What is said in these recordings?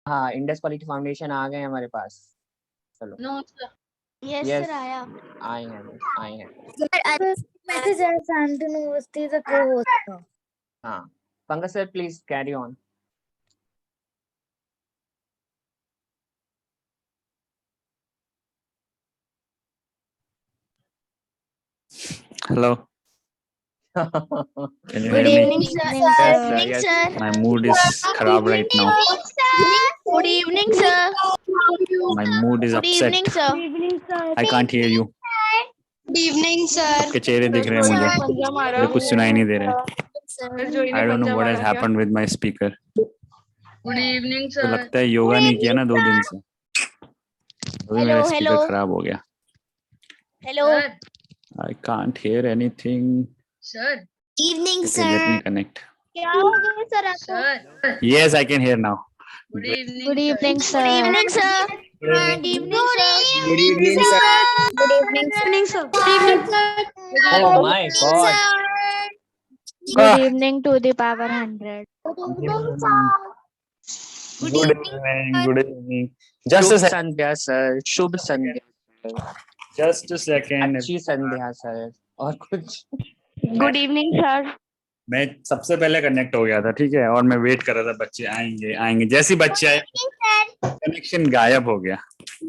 हाँ, Indus quality foundation आ गए हमारे पास। चलो। No sir. Yes Yes. Sir आया। आए हैं, आए हैं। मैसेज आया शांतनु अवस्थी द को-होस्ट। हाँ, Pankaj sir please carry on. Hello. Can you hear Good me? evening sir. Yes, Good sir, evening yes. sir. My mood is kharab right now. Good evening sir. My mood is Good upset. evening sir. Good evening sir. I can't hear you. Good evening sir. सबके चेहरे दिख रहे हैं मुझे। मुझे कुछ सुनाई नहीं दे रहा है। I don't know what has happened with my speaker. Good evening तो सर। लगता है योगा नहीं किया ना 2 दिन से। अभी मेरा Hello, स्पीकर hello. खराब हो गया। Hello. I can't hear anything. Sir. Evening Okay, let me connect. क्या हो गया सर आपको? Sir. Yes, I can hear now. Good evening. Good evening sir. Good evening sir. Good evening sir. Good evening, sir. Good evening sir. Good evening sir. Good evening sir. Oh my God. Good evening to the power 100. Good evening. Good evening. Just Shubh a second. Sandhya sir, Shubh Sandhya. Just a second. अच्छी संध्या sir. और कुछ? Good evening sir. मैं सबसे पहले connect हो गया था, ठीक है, और मैं वेट कर रहा था बच्चे आएंगे आएंगे। जैसे ही बच्चे आए कनेक्शन गायब हो गया।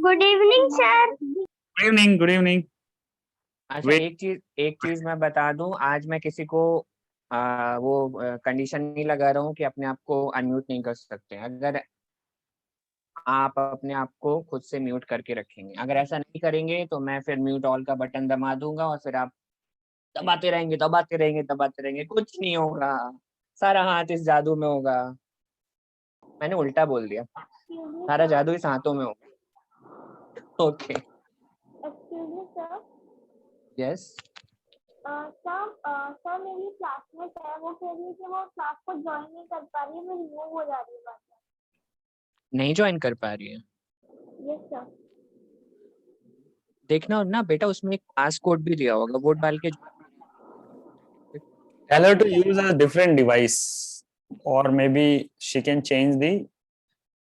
Good evening sir. Good evening, good evening. अच्छा, Wait. एक चीज मैं बता दूं, आज मैं किसी को वो कंडीशन नहीं लगा रहा हूँ कि अपने आप को अनम्यूट नहीं कर सकते। अगर आप अपने आप को खुद से म्यूट करके रखेंगे, अगर ऐसा नहीं करेंगे तो मैं फिर म्यूट ऑल का बटन दबा दूंगा और फिर आप दबाते रहेंगे, दबाते रहेंगे, दबाते रहेंगे, कुछ नहीं होगा। सारा हाथ इस जादू में होगा। मैंने उल्टा बोल दिया, सारा जादू इस हाथों में होगा। Okay. Excuse me sir. Yes. Sir मेरी क्लासमेट है, वो कह रही है कि वो क्लास को ज्वाइन नहीं कर पा रही है, मैं रिमूव हो जा रही हूँ। नहीं ज्वाइन कर पा रही है? Yes sir. देखना ना बेटा, उसमें एक पास कोड भी दिया होगा, वो डाल के। Tell her to use a different device or maybe she can change the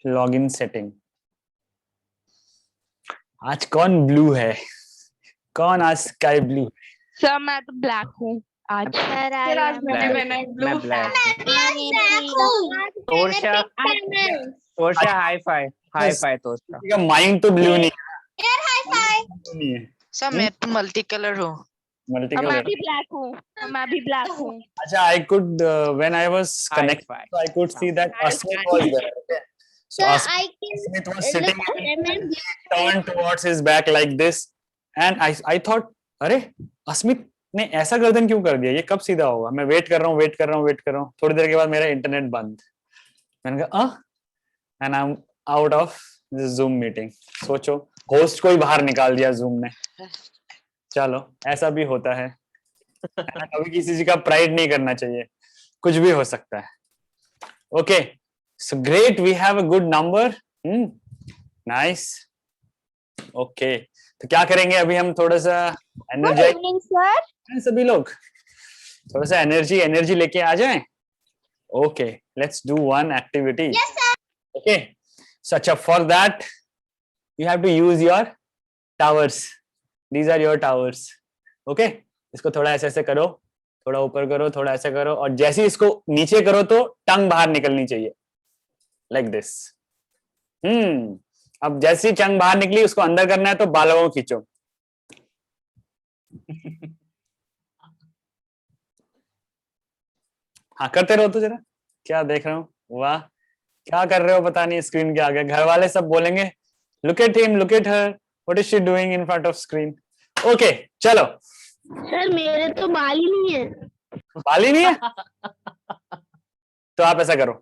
login setting. आज कौन ब्लू है? कौन आज स्काई ब्लू? सर मैं तो ब्लैक हूँ आज। सर सर आज मैंने पहना है ब्लू। मैं black. Torsha Torsha hi fi Torsha. का माइंड तो ब्लू नहीं है। सर मैं तो मल्टी कलर हूँ। मल्टी मैं कलर। भी ब्लैक हूँ। मैं भी ब्लैक हूँ। अच्छा, I could when I was connected, so I could see that Asmit was there. Okay. So Asmit was sitting and turned towards his back like this, and I thought, अरे Asmit ने ऐसा गर्दन क्यों कर दिया? ये कब सीधा होगा? मैं वेट कर रहा हूँ। थोड़ी देर के बाद मेरा इंटरनेट बंद। मैंने कहा and I'm out of this Zoom meeting. सोचो, होस्ट को ही बाहर निकाल दिया Zoom ने। चलो, ऐसा भी होता है। कभी किसी चीज का प्राइड नहीं करना चाहिए, कुछ भी हो सकता है। Okay, so great, we have a good number. Nice. Okay, तो क्या करेंगे अभी हम? थोड़ा सा एनर्जाइज सर, सभी लोग थोड़ा सा एनर्जी लेके आ जाएं। Okay, let's do one activity. Okay, so अच्छा, for that you have to use your towers. These are your towers. Okay, इसको थोड़ा ऐसे करो, थोड़ा ऊपर करो, थोड़ा ऐसे करो, और जैसे इसको नीचे करो तो टंग बाहर निकलनी चाहिए, लाइक दिस। अब जैसी टंग बाहर निकली, उसको अंदर करना है तो बालों को खींचो। हाँ, करते रहो तो जरा। क्या देख रहा हूँ? वाह, क्या कर रहे हो पता नहीं स्क्रीन के आगे। घर वाले सब बोलेंगे look at him, look at her, what is she doing in front of screen. Okay, चलो। सर मेरे तो बाल ही नहीं है। बाल ही नहीं है? तो आप ऐसा करो।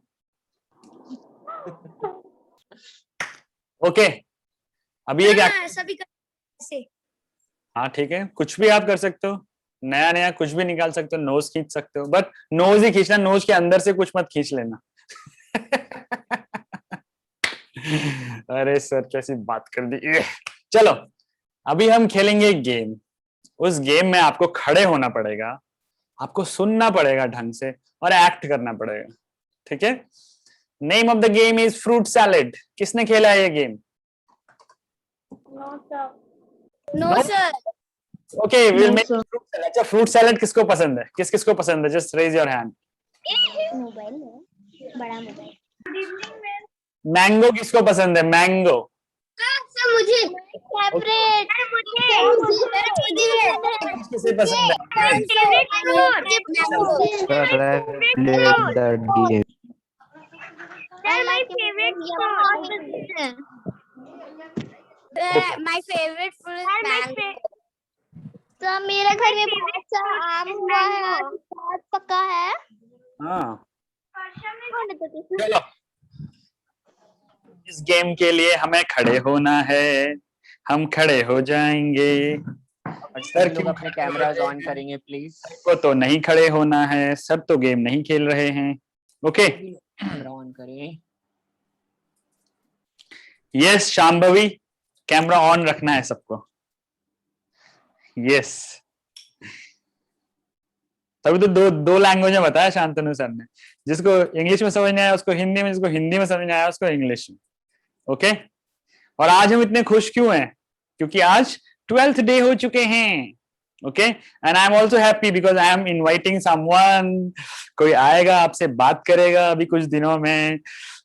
ओके, अभी एक ऐसा भी कर। हाँ ठीक है, कुछ भी आप कर सकते हो, नया कुछ भी निकाल सकते हो, नोज खींच सकते हो, बट नोज ही खींचना, नोज के अंदर से कुछ मत खींच लेना। अरे सर, कैसी बात कर दी। चलो, अभी हम खेलेंगे एक गेम। उस गेम में आपको खड़े होना पड़ेगा, आपको सुनना पड़ेगा ढंग से और एक्ट करना पड़ेगा, ठीक है? Name of the game is fruit salad. किसने खेला है ये game? No sir. No sir. Okay, will make fruit salad. अच्छा, फ्रूट सैलेड किसको पसंद है? किस किसको पसंद है? Just raise your hand. Mobile है, बड़ा मोबाइल. मैंगो किसको पसंद है? मैंगो. सर मुझे फेवरेट. किसे पसंद है? Sir, I played that game. My favorite My favorite fruit is mango. Sir मेरे घर में बहुत सा आम हुआ है, बहुत पका है. हाँ, चलो. इस गेम के लिए हमें खड़े होना है. हम खड़े हो जाएंगे. सर लोग अपने कैमरास ऑन करेंगे प्लीज. को तो नहीं खड़े होना है. सर तो गेम नहीं खेल रहे हैं. ओके, कैमरा ऑन करें. यस शांभवी, कैमरा ऑन रखना है सबको. यस, तभी तो दो लैंग्वेज में बताया शांतनु सर ने. जिसको इंग्लिश में समझ नहीं आया उसको हिंदी में, जिसको हिंदी में समझ नहीं आया उसको इंग्लिश में. ओके, और आज हम इतने खुश क्यों हैं? क्योंकि आज 12th डे हो चुके हैं. Okay, and I am also happy because I am inviting someone. कोई आएगा, आपसे बात करेगा अभी कुछ दिनों में,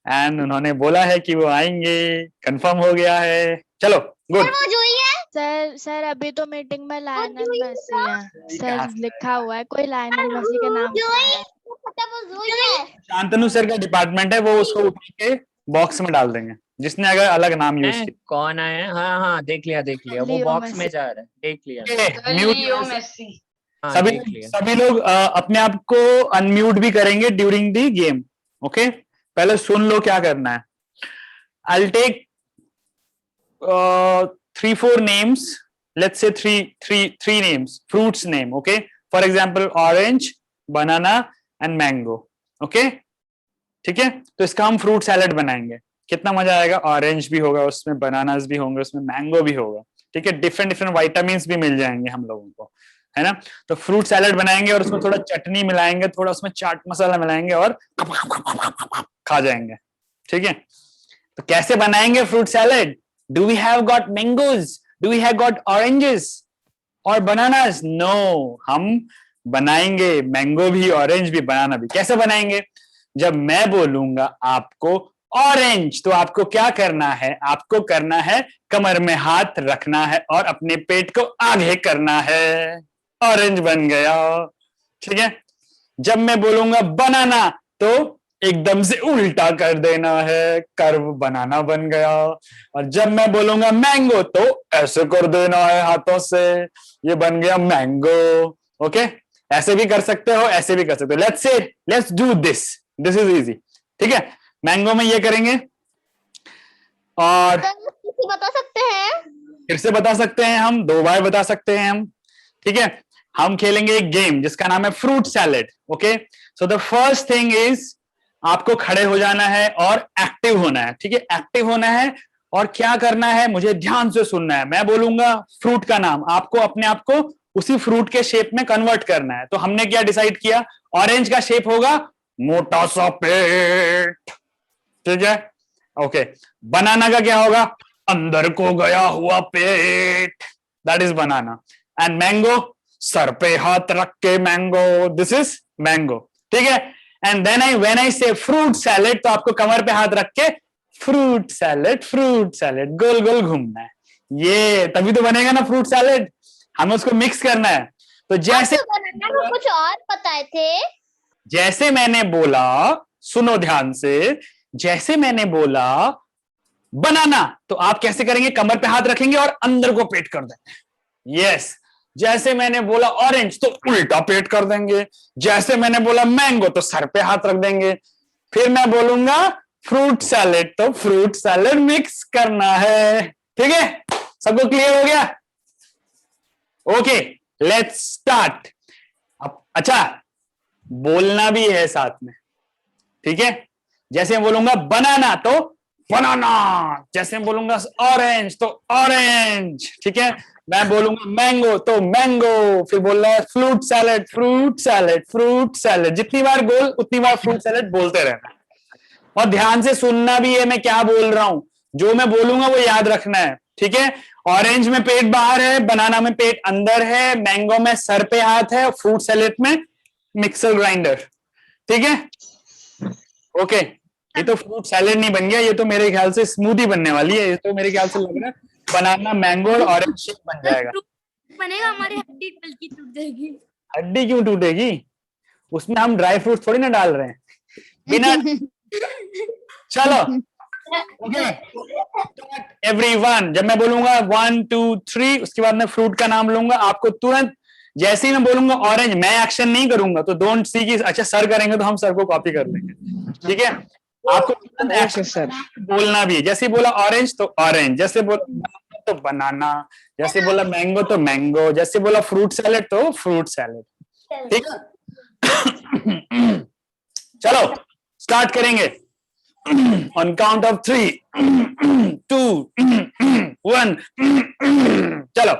एंड उन्होंने बोला है कि वो आएंगे. कंफर्म हो गया है. चलो, गुड. सर अभी तो मीटिंग में लायनल मेसी है सर. लिखा हुआ है कोई लायनल मेसी के नाम. शांतनु सर का डिपार्टमेंट है, वो उसको उठा के बॉक्स में डाल देंगे जिसने अगर अलग नाम यूज किया. कौन आया है? हाँ हाँ, देख लिया वो लियो बॉक्स में मेसी. जा रहा है. देख लिया. Leo Messi. हाँ, सभी देख लिया. सभी लोग अपने आप को अनम्यूट भी करेंगे ड्यूरिंग द गेम. ओके, पहले सुन लो क्या करना है. I will take 3-4 names. Let's say three names, fruits name. Okay, for example orange, banana and mango. Okay, ठीक है. तो इसका हम फ्रूट सैलेड बनाएंगे. कितना मजा आएगा. ऑरेंज भी होगा उसमें, बनानास भी होंगे उसमें, मैंगो भी होगा. ठीक है, डिफरेंट वाइटामिन भी मिल जाएंगे हम लोगों को, है ना. तो फ्रूट सैलेड बनाएंगे और उसमें थोड़ा चटनी मिलाएंगे, थोड़ा उसमें चाट मसाला मिलाएंगे और खा जाएंगे. ठीक है, तो कैसे बनाएंगे fruit salad? Do we have got mangoes? Do we have got oranges or bananas? No, हम बनाएंगे मैंगो भी, ऑरेंज भी, बनाना भी. कैसे बनाएंगे? जब मैं बोलूंगा आपको ऑरेंज, तो आपको क्या करना है? आपको करना है कमर में हाथ रखना है और अपने पेट को आगे करना है. ऑरेंज बन गया. ठीक है. जब मैं बोलूंगा बनाना, तो एकदम से उल्टा कर देना है, कर्व बनाना बन गया. और जब मैं बोलूंगा मैंगो, तो ऐसे कर देना है हाथों से, ये बन गया मैंगो. ओके, ऐसे भी कर सकते हो, ऐसे भी कर सकते हो. Let's do this is easy. ठीक है, मैंगो में ये करेंगे और बता सकते हैं. फिर से बता सकते हैं हम, 2 बार बता सकते हैं हम. ठीक है, हम खेलेंगे एक गेम जिसका नाम है fruit salad. Okay, so the first thing is आपको खड़े हो जाना है और एक्टिव होना है. ठीक है, एक्टिव होना है. और क्या करना है, मुझे ध्यान से सुनना है. मैं बोलूंगा फ्रूट का नाम, आपको अपने आप को उसी फ्रूट के शेप में कन्वर्ट करना है. तो हमने क्या डिसाइड किया? ऑरेंज का शेप होगा मोटा सा पेट. ठीक है, ओके. बनाना का क्या होगा? अंदर को गया हुआ पेट. That is banana. And mango, सर पे हाथ रख के मैंगो. This is mango. ठीक है. एंड देन व्हेन आई से फ्रूट सैलेड, तो आपको कमर पे हाथ रख के फ्रूट सैलेड गोल गोल घूमना है. ये तभी तो बनेगा ना फ्रूट सैलेड. हमें उसको मिक्स करना है. तो जैसे बनाना कुछ और बताए थे. जैसे मैंने बोला, सुनो ध्यान से, जैसे मैंने बोला बनाना, तो आप कैसे करेंगे? कमर पे हाथ रखेंगे और अंदर को पेट कर देंगे. यस. जैसे मैंने बोला ऑरेंज, तो उल्टा पेट कर देंगे. जैसे मैंने बोला मैंगो, तो सर पे हाथ रख देंगे. फिर मैं बोलूंगा फ्रूट सैलेड, तो फ्रूट सैलेड मिक्स करना है. ठीक है, सबको क्लियर हो गया? Okay, let's start. अब अच्छा, बोलना भी है साथ में. ठीक है, जैसे मैं बोलूंगा बनाना, तो बनाना. जैसे मैं बोलूंगा ऑरेंज, तो ऑरेंज. ठीक है, मैं बोलूंगा मैंगो, तो मैंगो. फिर बोल रहा है फ्रूट सैलेड. जितनी बार बोल उतनी बार फ्रूट सैलेड बोलते रहना. और ध्यान से सुनना भी है मैं क्या बोल रहा हूं, जो मैं बोलूंगा वो याद रखना है, ठीक है। ऑरेंज में पेट बाहर है, बनाना में पेट अंदर है, मैंगो में सर पे हाथ है, फ्रूट सैलेड में मिक्सर ग्राइंडर, ठीक है। ओके, ये तो फ्रूट सैलेड नहीं बन गया, ये तो मेरे ख्याल से स्मूदी बनने वाली है, ये तो मेरे ख्याल से लग रहा है बनाना मैंगो और ऑरेंज शेक बन जाएगा। बनेगा, हमारी हड्डी बल्कि टूट जाएगी। हड्डी क्यों टूटेगी, उसमें हम ड्राई फ्रूट थोड़ी ना डाल रहे हैं बिना। चलो ओके एवरीवन, जब मैं बोलूंगा 1 2 3 उसके बाद मैं फ्रूट का नाम लूंगा, आपको तुरंत जैसे ही मैं बोलूंगा ऑरेंज, मैं एक्शन नहीं करूंगा तो डोंट सी कि अच्छा सर करेंगे तो हम सर को कॉपी कर लेंगे, ठीक है। आपको तुरंत एक्शन बोलना भी है, जैसे बोला ऑरेंज तो ऑरेंज, जैसे बोला तो बनाना, जैसे बोला मैंगो तो मैंगो, जैसे बोला फ्रूट सैलेड तो फ्रूट सैलेड, ठीक है। चलो स्टार्ट करेंगे ऑन काउंट ऑफ 3 2 1 चलो।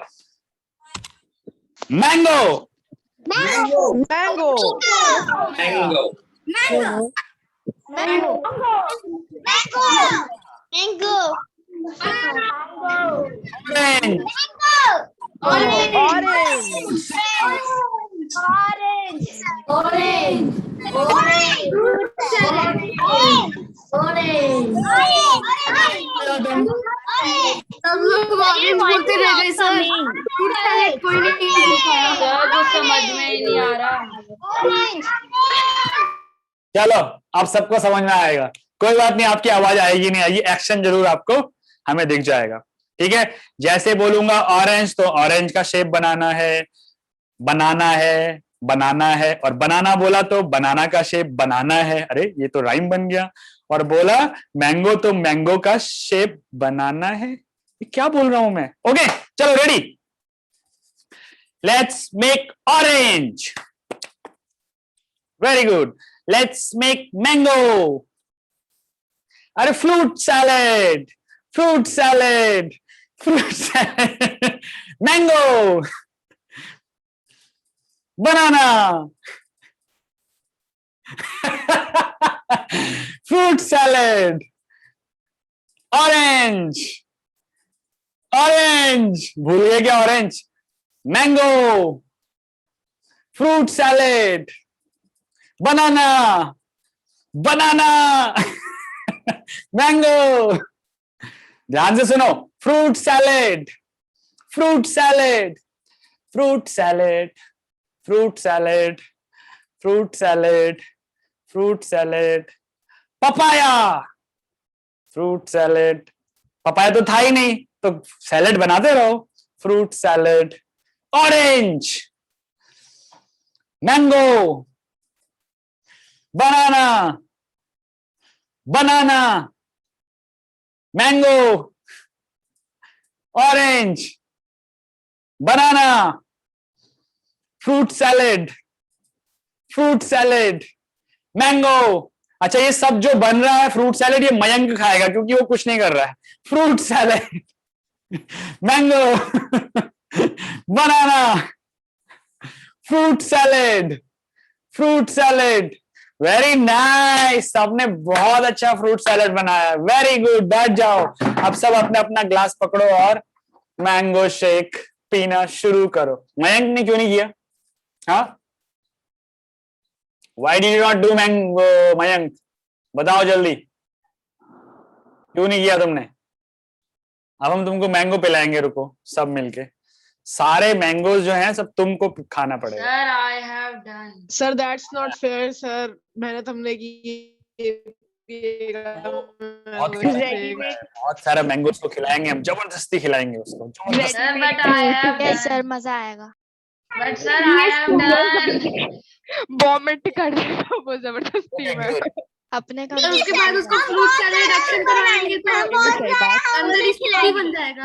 Mango mango mango mango mango orange सब लोग ऑरेंज बोलते रह गए सर। फ्रूट सैलेड कोई नहीं सिखाया सर, जो समझ में ही नहीं आ रहा। चलो आप सबको समझ में आएगा, कोई बात नहीं, आपकी आवाज आएगी नहीं आएगी, एक्शन जरूर आपको हमें दिख जाएगा, ठीक है। जैसे बोलूंगा ऑरेंज तो ऑरेंज का शेप बनाना है, बनाना है, बनाना है, और बनाना बोला तो बनाना का शेप बनाना है, अरे ये तो राइम बन गया। और बोला मैंगो तो मैंगो का शेप बनाना है, ये क्या बोल रहा हूं मैं। ओके चलो ready, let's make orange, very good, let's make mango, अरे fruit salad, fruit salad, fruit salad, mango, banana, fruit salad, orange, orange भूल गए क्या, orange, mango, fruit salad, banana, banana, mango, ध्यान से सुनो, fruit salad, fruit salad, fruit salad, fruit salad, fruit salad, fruit salad, papaya, fruit salad, papaya तो था ही नहीं तो सैलेड बनाते रहो, fruit salad, orange, mango, banana, banana, mango, orange, banana, fruit salad, fruit salad, mango. अच्छा ये सब जो बन रहा है फ्रूट सैलेड, ये मयंक खाएगा क्योंकि वो कुछ नहीं कर रहा है। Fruit salad, mango, banana, fruit salad, fruit salad, very nice, सबने बहुत अच्छा फ्रूट सैलेड बनाया, वेरी गुड। बैठ जाओ, अब सब अपना अपना ग्लास पकड़ो और मैंगो शेक पीना शुरू करो। मयंक ने क्यों नहीं किया, हाँ Why did you not do mango, Mayank बताओ जल्दी, क्यों नहीं किया तुमने। अब हम तुमको मैंगो पिलाएंगे, रुको सब मिलके, सारे मैंगोज जो हैं सब तुमको खाना पड़ेगा। Sir I have done. Sir that's not fair sir, मेहनत हमने की। बहुत सारा मैंगोज को खिलाएंगे हम, जबरदस्ती खिलाएंगे उसको, जबरदस्ती। Sir but I have done. Sir मजा आएगा। But sir I have done. Vomit कर देगा वो जबरदस्ती में। अपने का और उसके बाद उसको फ्रूट सैलेड एक्शन करवाएंगे तो अंदर ही स्मूदी बन जाएगा।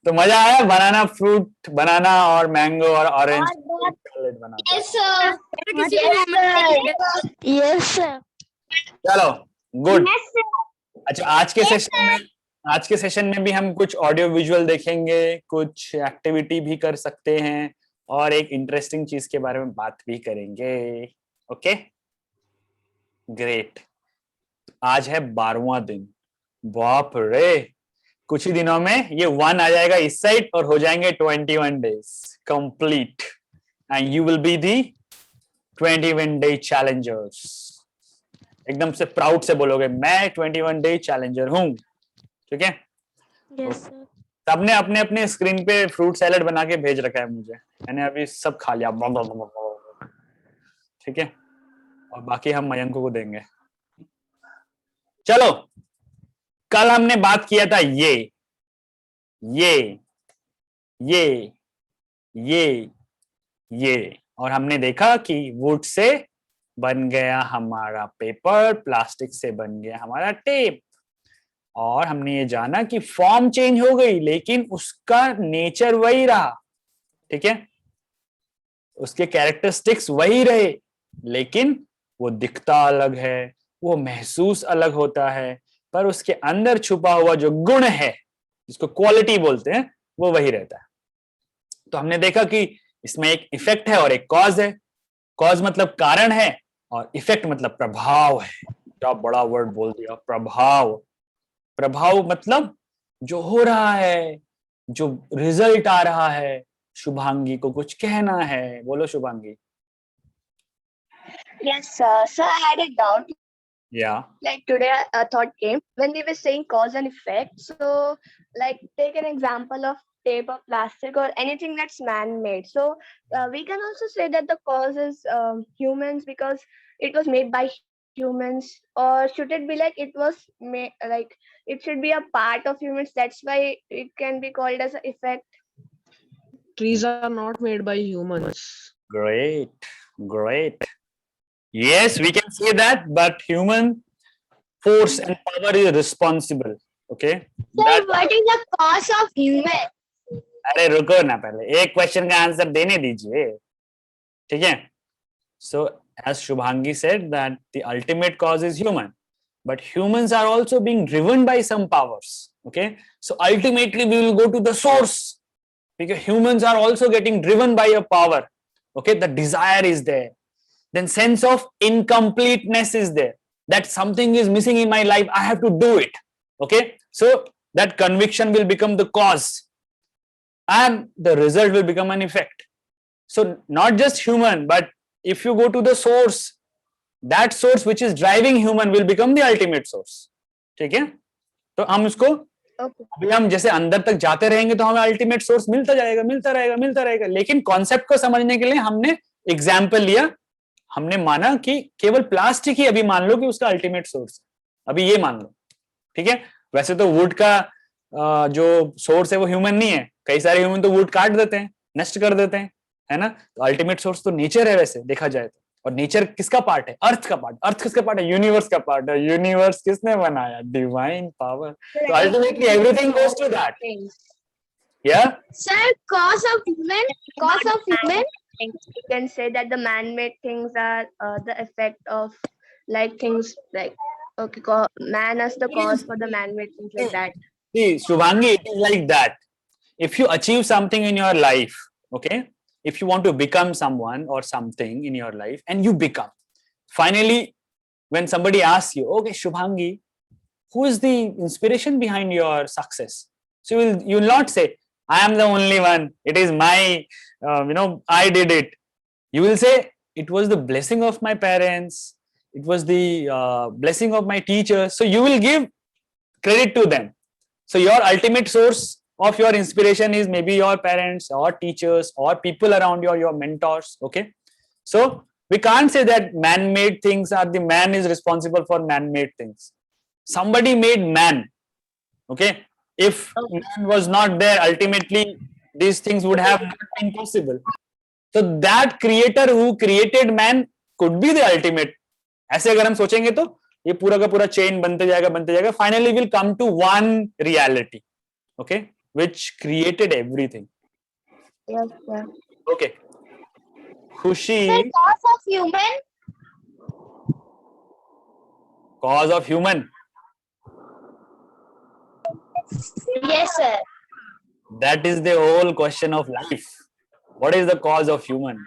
तो मजा आया, बनाना फ्रूट, बनाना और मैंगो और ऑरेंज सैलेड बना। Yes sir. चलो गुड। अच्छा आज के सेशन में भी हम कुछ ऑडियो विजुअल देखेंगे, कुछ एक्टिविटी भी कर सकते हैं और एक इंटरेस्टिंग चीज के बारे में बात भी करेंगे। Okay great. आज है 12वां दिन. बाप रे, कुछ ही दिनों में ये 1 आ जाएगा इस साइड और हो जाएंगे 21 days complete, and you will be the 21 day challengers. एकदम से प्राउड से बोलोगे मैं 21 day challenger हूं. ठीक है. Yes sir. सबने अपने अपने स्क्रीन पे फ्रूट सैलेड बना के भेज रखा है मुझे, मैंने अभी सब खा लिया. ठीक है, और बाकी हम मयंको को देंगे. चलो, कल हमने बात किया था ये और हमने देखा कि वुड से बन गया हमारा पेपर, प्लास्टिक से बन गया हमारा टेप, और हमने ये जाना कि फॉर्म चेंज हो गई लेकिन उसका नेचर वही रहा. ठीक है, उसके कैरेक्टरिस्टिक्स वही रहे, लेकिन वो दिखता अलग है, वो महसूस अलग होता है, पर उसके अंदर छुपा हुआ जो गुण है, जिसको क्वालिटी बोलते हैं, वो वही रहता है. तो हमने देखा कि इसमें एक इफेक्ट है और एक कॉज है. कॉज मतलब कारण है और इफेक्ट मतलब प्रभाव है. क्या बड़ा वर्ड बोल दिया, प्रभाव. प्रभाव मतलब जो हो रहा है, जो रिजल्ट आ रहा है. शुभांगी को कुछ कहना है, बोलो Shubhangi. Yes, sir. So I had a doubt. Yeah. Like today, a thought came when we were saying cause and effect. So, like, take an example of tape or plastic or anything that's man-made. So, we can also say that the cause is humans because it was made by humans, or should it be like it was made like it should be a part of humans? That's why it can be called as an effect. Trees are not made by humans. Great. Yes, we can say that, but human force and power is responsible. Okay. Sir, what is the cause of human? अरे रुको ना, पहले एक question का answer देने दीजिए. ठीक है. So as Shubhangi said that the ultimate cause is human, but humans are also being driven by some powers. Okay. So ultimately we will go to the source, because humans are also getting driven by a power. Okay. The desire is there. Then sense of incompleteness is there, that something is missing in my life, I have to do it. Okay. So that conviction will become the cause, and the result will become an effect. So not just human, but if you go to the source, that source which is driving human will become the ultimate source. ठीक है. तो हम उसको अभी हम जैसे अंदर तक जाते रहेंगे तो हमें अल्टीमेट सोर्स मिलता रहेगा. लेकिन कॉन्सेप्ट को समझने के लिए हमने एग्जाम्पल लिया. हमने माना कि केवल प्लास्टिक ही अभी मान लो कि उसका अल्टीमेट सोर्स, अभी ये मान लो. ठीक है. वैसे तो वुड का जो सोर्स है वो ह्यूमन नहीं है. कई सारे ह्यूमन तो वुड काट देते हैं, नष्ट कर देते हैं, है ना. तो अल्टीमेट सोर्स तो नेचर है वैसे देखा जाए तो. और नेचर किसका पार्ट है? अर्थ का पार्ट. अर्थ किसका पार्ट है? यूनिवर्स का पार्ट है. यूनिवर्स किसने बनाया? Divine power. तो ultimately everything goes to that. या Sir, cause of human. You can say that the man-made things are the effect of like things like man as the cause for the man-made things like that. See, Shubhangi, it is like that. If you achieve something in your life, okay, if you want to become someone or something in your life, and you become, finally, when somebody asks you, okay, Shubhangi, who is the inspiration behind your success? So you will not say, I am the only one. It is my, I did it. You will say, it was the blessing of my parents. It was the blessing of my teachers. So you will give credit to them. So your ultimate source of your inspiration is maybe your parents or teachers or people around you or your mentors. Okay. So we can't say that man-made things are the man is responsible for man-made things. Somebody made man. Okay. If man was not there, ultimately these things would have not been possible. So that creator who created man could be the ultimate. ऐसे अगर हम सोचेंगे तो ये पूरा का पूरा chain बनते जाएगा. Finally we'll come to one reality. Okay. Which created everything. Yes, sir. Okay. Khushi. Sir, cause of human. Cause of human. Yes, sir. That is the whole question of life. What is the cause of human?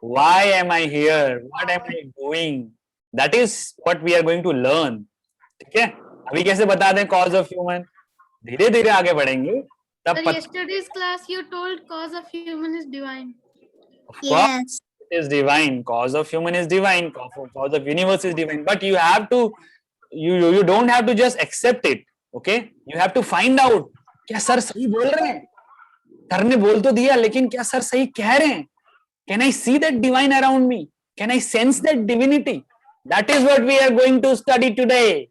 Why am I here? What am I doing? That is what we are going to learn. ठीक है, अभी कैसे बता दें cause of human, धीरे धीरे आगे बढ़ेंगे तब Sir, yesterday's class you told cause of human is divine. Of course, it is divine. Cause of human is divine. Cause of universe is divine. But you have to, you don't have to just accept it. Okay? You have to find out. क्या sir सही बोल रहे हैं? Sir ने बोल तो दिया, लेकिन क्या सर सही कह रहे हैं? Can I see that divine around me? Can I sense that divinity? That is what we are going to study today.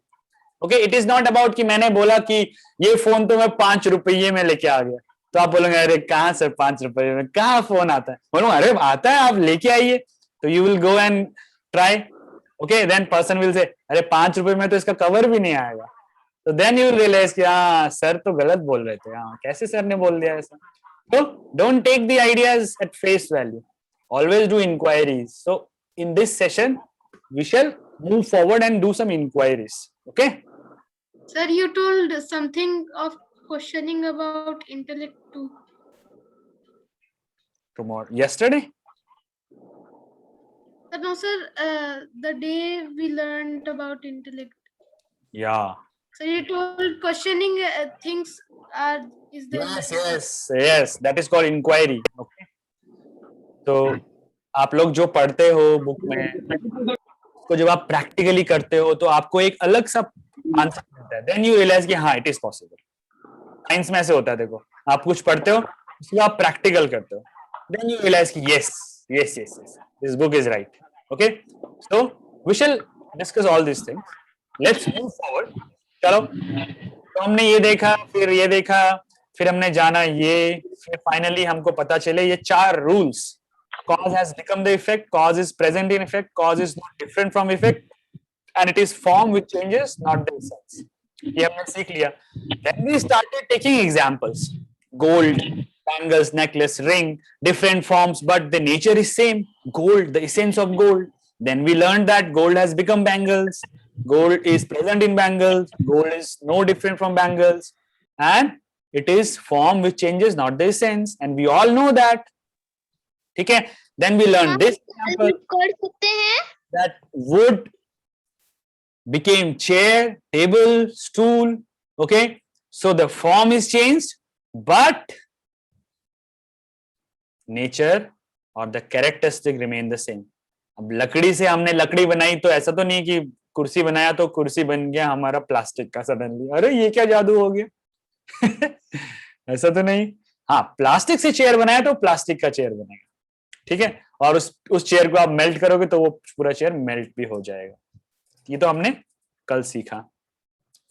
Okay? It is not about कि मैंने बोला कि ये फोन तो मैं 5 रुपये में लेके आ गया. तो आप बोलोगे अरे कहाँ सर 5 रुपये में कहाँ फोन आता है? बोलूंगा अरे आता है, आप लेके आइए. तो you will go and try. Okay, then person will say अरे 5 रुपये में तो इसका कवर भी नहीं आएगा. तो देन यू विल रियलाइज कि हाँ सर तो गलत बोल रहे थे. हाँ, कैसे सर ने बोल दिया ऐसा? तो don't take the ideas at face value. Always do inquiries. So in this session, we shall move forward and do some inquiries. Okay? Sir, you told something of questioning about intellect too. Tomorrow, yesterday? No, sir. The day we learned about intellect. Yeah. So you told questioning things is the Yes. That is called inquiry. Okay. तो आप लोग जो पढ़ते हो book में, को जब आप प्रैक्टिकली करते हो तो आपको एक अलग सा आंसर मिलता है. देन यू रियलाइज कि हाँ इट इज पॉसिबल. साइंस में ऐसे होता है. देखो आप कुछ पढ़ते हो, उसके बाद आप प्रैक्टिकल करते हो, देन यू रियलाइज कि yes this book is right. Okay, so we shall discuss all this things. Let's move forward. चलो, तो हमने ये देखा, फिर ये देखा, फिर हमने जाना ये, फिर फाइनली हमको पता चले ये 4 rules. Cause has become the effect, cause is present in effect, cause is not different from effect, and it is form which changes, not the essence. ये हमने सीख लिया. Then we started taking examples. Gold, bangles, necklace, ring, different forms, but the nature is same. Gold, the essence of gold. Then we learned that gold has become bangles. Gold is present in bangles. Gold is no different from bangles, and it is form which changes, not the essence. And we all know that. ठीक है. Then we learned this example that wood became chair, table, stool. Okay, so the form is changed, but nature or the characteristic remain the same. अब लकड़ी से हमने लकड़ी बनाई तो ऐसा तो नहीं कि कुर्सी बनाया तो कुर्सी बन गया हमारा प्लास्टिक का सडनली. अरे ये क्या जादू हो गया? ऐसा तो नहीं. हाँ, प्लास्टिक से चेयर बनाया तो प्लास्टिक का चेयर बनेगा. ठीक है, और उस चेयर को आप मेल्ट करोगे तो वो पूरा चेयर मेल्ट भी हो जाएगा. ये तो हमने कल सीखा,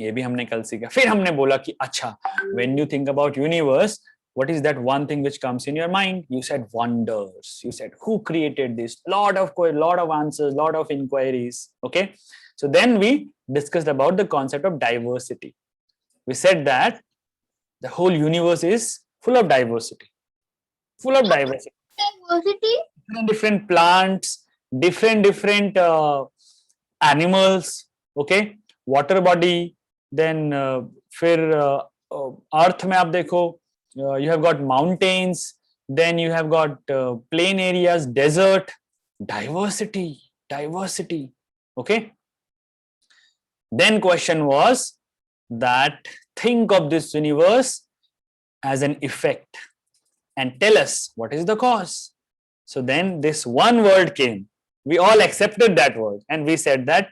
ये भी हमने कल सीखा. फिर हमने बोला कि अच्छा, when you think about universe, what is that one thing which comes in your mind? You said wonders. You said who created this? Lot of answers, lot of inquiries. Okay, so then we discussed about the concept of diversity. We said that the whole universe is full of diversity. Different plants, different animals. Okay, water body. Then फिर earth में आप देखो, you have got mountains, then you have got plain areas, desert. Diversity. Okay, then question was that think of this universe as an effect and tell us what is the cause. So then this one word came. We all accepted that word and we said that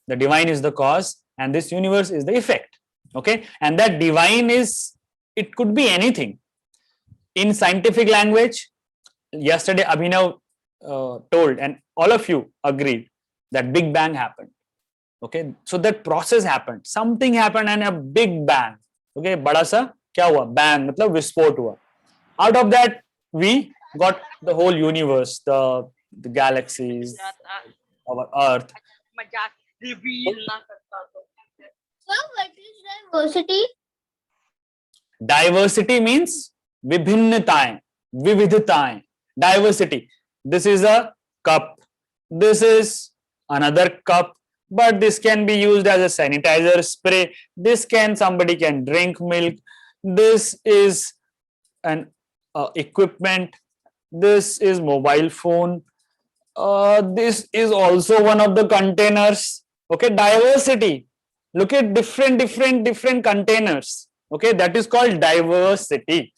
the divine is the cause and this universe is the effect. Okay, and that divine is, it could be anything. In scientific language, yesterday Abhinav told, and all of you agreed, that Big Bang happened. Okay, so that process happened, something happened and a big bang. Okay, बड़ा सा क्या हुआ? Bang, मतलब विस्फोट हुआ. Out of that we got the whole universe, the galaxies, our earth. So what is diversity? Diversity means विभिन्नताएं, विविधताएं. Diversity. This is a cup. This is another cup. But this can be used as a sanitizer spray. This somebody can drink milk. This is an equipment. This is mobile phone. This is also one of the containers. Okay, diversity. Look at different containers. Okay, that is called diversity.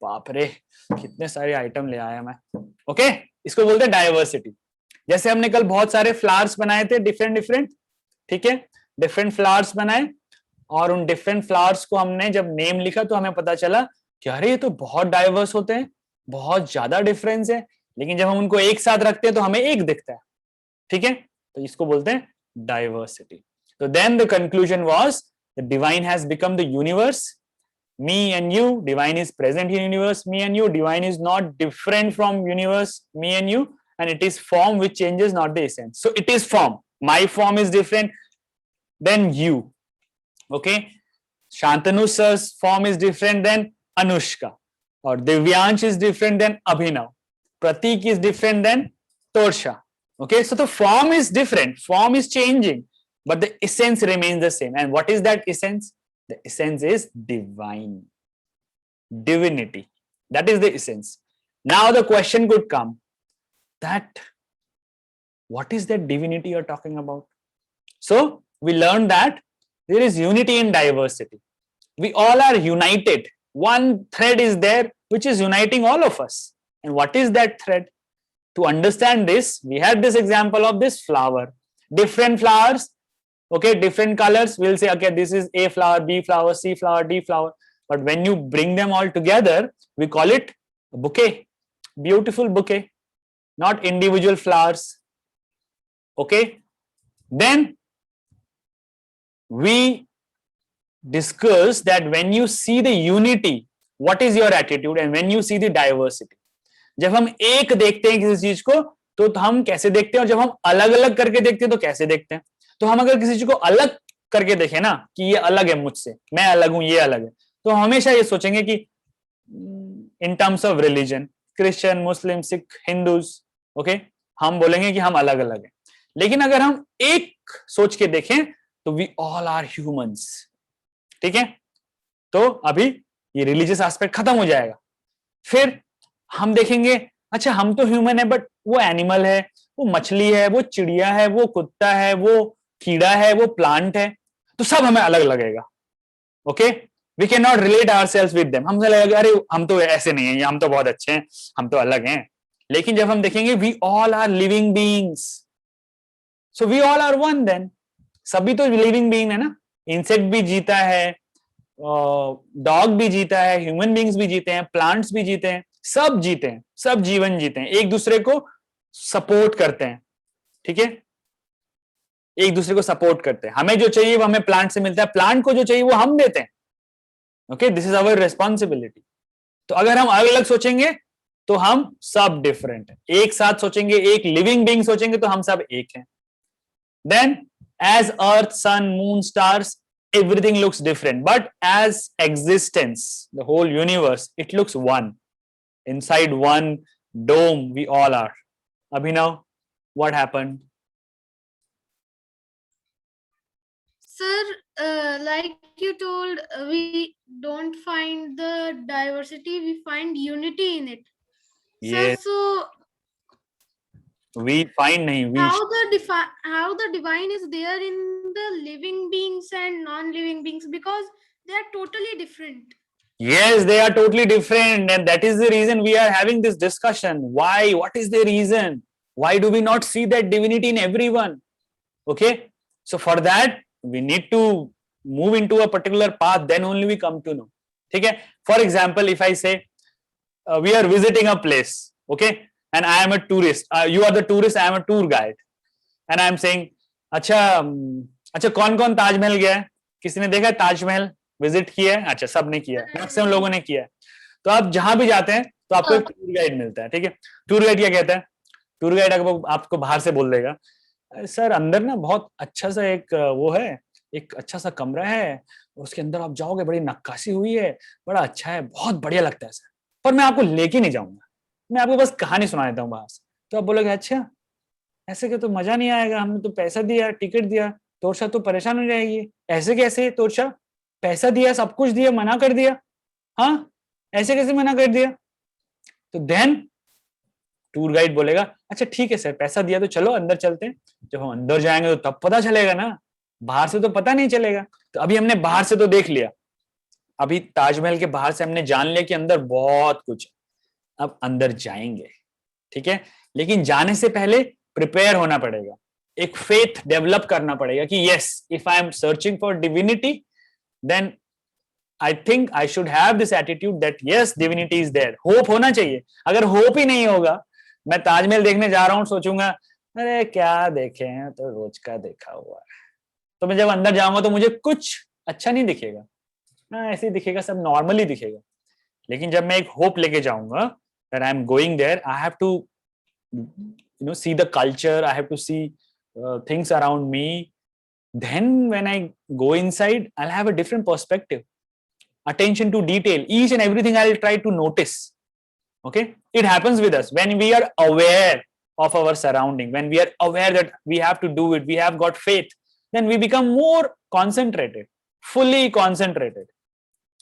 बाप रे, कितने सारे item ले आया मैं. Okay, इसको बोलते हैं डाइवर्सिटी. जैसे हमने कल बहुत सारे फ्लावर्स बनाए थे, डिफरेंट, ठीक है, डिफरेंट फ्लावर्स बनाए, और उन डिफरेंट फ्लावर्स को हमने जब नेम लिखा तो हमें पता चला कि अरे ये तो बहुत डाइवर्स होते हैं, बहुत ज्यादा डिफरेंस है, लेकिन जब हम उनको एक साथ रखते हैं तो हमें एक दिखता है. ठीक है, तो इसको बोलते हैं डाइवर्सिटी. तो then the conclusion was the divine has become the universe. Me and you, divine is present in universe. Me and you, divine is not different from universe. Me and you, and it is form which changes, not the essence. So it is form. My form is different than you. Okay, Shantanu's form is different than Anushka, or Divyansh is different than Abhinav. Pratik is different than Torsha. Okay, so the form is different. Form is changing, but the essence remains the same. And what is that essence? The essence is divine, divinity. That is the essence. Now the question could come that what is that divinity you're talking about? So we learned that there is unity in diversity. We all are united. One thread is there which is uniting all of us. And what is that thread? To understand this, we had this example of this flower. Different flowers, okay, different colors. We'll say, okay, this is A flower, B flower, C flower, D flower. But when you bring them all together, we call it a bouquet. Beautiful bouquet, not individual flowers. Okay. Then we discuss that when you see the unity, what is your attitude, and when you see the diversity. जब हम एक देखते हैं किसी चीज को तो हम कैसे देखते हैं, और जब हम अलग अलग करके देखते हैं तो कैसे देखते हैं. तो हम अगर किसी चीज को अलग करके देखें ना कि ये अलग है मुझसे, मैं अलग हूं, ये अलग है, तो हमेशा ये सोचेंगे कि in terms of religion, Christian, Muslim, Sikh, Hindus, okay, हम बोलेंगे कि हम अलग अलग हैं. लेकिन अगर हम एक सोच के देखें तो वी ऑल आर ह्यूमंस. ठीक है, तो अभी ये रिलीजियस एस्पेक्ट खत्म हो जाएगा. फिर हम देखेंगे अच्छा हम तो ह्यूमन है, बट वो एनिमल है, वो मछली है, वो चिड़िया है, वो कुत्ता है, वो कीड़ा है, वो प्लांट है, तो सब हमें अलग लगेगा. Okay, we can not relate ourselves with them. हमसे लगेगा अरे हम तो ऐसे नहीं हैं, हम तो बहुत अच्छे हैं, हम तो अलग हैं. लेकिन जब हम देखेंगे we all are living beings, so we all are one. Then सभी तो लिविंग बीइंग है ना. इंसेक्ट भी जीता है, डॉग भी जीता है, ह्यूमन बीइंग्स भी जीते हैं, प्लांट्स भी जीते हैं, सब जीते हैं, सब जीवन जीते हैं, एक दूसरे को सपोर्ट करते हैं. ठीक है, एक दूसरे को सपोर्ट करते हैं. हमें जो चाहिए वो हमें प्लांट से मिलता है, प्लांट को जो चाहिए वो हम देते हैं. Okay, this is our responsibility. तो अगर हम अलग अलग सोचेंगे तो हम सब डिफरेंट हैं. एक साथ सोचेंगे, एक लिविंग बीइंग सोचेंगे तो हम सब एक हैं. Then as earth, sun, moon, stars, everything looks different, but as existence, the whole universe, it looks one. Inside one dome we all are. Abhinav, what happened? Sir, like you told, we don't find the diversity, we find unity in it. Yes. Sir, so we find nahi, we how the divine is there in the living beings and non-living beings, because they are totally different. Yes, they are totally different, and that is the reason we are having this discussion. Why? What is the reason? Why do we not see that divinity in everyone? Okay, so for that we need to move into a particular path, then only we come to know. Okay, for example, if I say we are visiting a place, okay, and I am a tourist, you are the tourist, I am a tour guide, and I am saying अच्छा कौन कौन ताजमहल गया है, किसी ने देखा Taj Mahal, visit किया है? अच्छा, सबने किया, मैक्सिमम लोगों ने किया. तो आप जहां भी जाते हैं तो आपको एक टूर गाइड मिलता है. ठीक है, टूर गाइड क्या कहता है? टूर गाइड आपको बाहर से बोल देगा सर अंदर ना बहुत अच्छा सा एक वो है, एक अच्छा सा कमरा है, उसके अंदर आप जाओगे, बड़ी नक्काशी हुई है, बड़ा अच्छा है, बहुत बढ़िया लगता है सर, पर मैं आपको लेके नहीं जाऊंगा, मैं आपको बस कहानी सुना देता हूँ बाहर से. तो आप बोलोगे अच्छा ऐसे के तो मजा नहीं आएगा, हमने तो पैसा दिया, टिकट दिया, तोरशा तो परेशान हो जाएगी. ऐसे कैसे तोरशा, पैसा दिया, सब कुछ दिया, मना कर दिया? हाँ, ऐसे कैसे मना कर दिया? तो देन टूर गाइड बोलेगा अच्छा ठीक है सर, पैसा दिया तो चलो अंदर चलते हैं। जब हम अंदर जाएंगे तो तब पता चलेगा ना, बाहर से तो पता नहीं चलेगा। तो अभी हमने बाहर से तो देख लिया, अभी ताजमहल के बाहर से हमने जान लिया कि अंदर बहुत कुछ है, अब अंदर जाएंगे, ठीक है। लेकिन जाने से पहले प्रिपेयर होना पड़ेगा, एक फेथ डेवलप करना पड़ेगा कि yes, if I am searching for divinity, then I think I should have this attitude that yes, divinity is there. Hope होना चाहिए। अगर होप ही नहीं होगा, मैं ताजमहल देखने जा रहा हूं, सोचूंगा अरे क्या देखे हैं, तो रोज का देखा हुआ है, तो मैं जब अंदर जाऊंगा तो मुझे कुछ अच्छा नहीं दिखेगा, हाँ ऐसे ही दिखेगा, सब नॉर्मली दिखेगा। लेकिन जब मैं एक होप लेके जाऊंगा that I am going there, I have to see the culture, I have to see things around me. Then when I go inside, I'll have a different perspective, attention to detail, each and everything I'll try to notice. Okay, it happens with us when we are aware of our surrounding, when we are aware that we have to do it, we have got faith, then we become more concentrated, fully concentrated.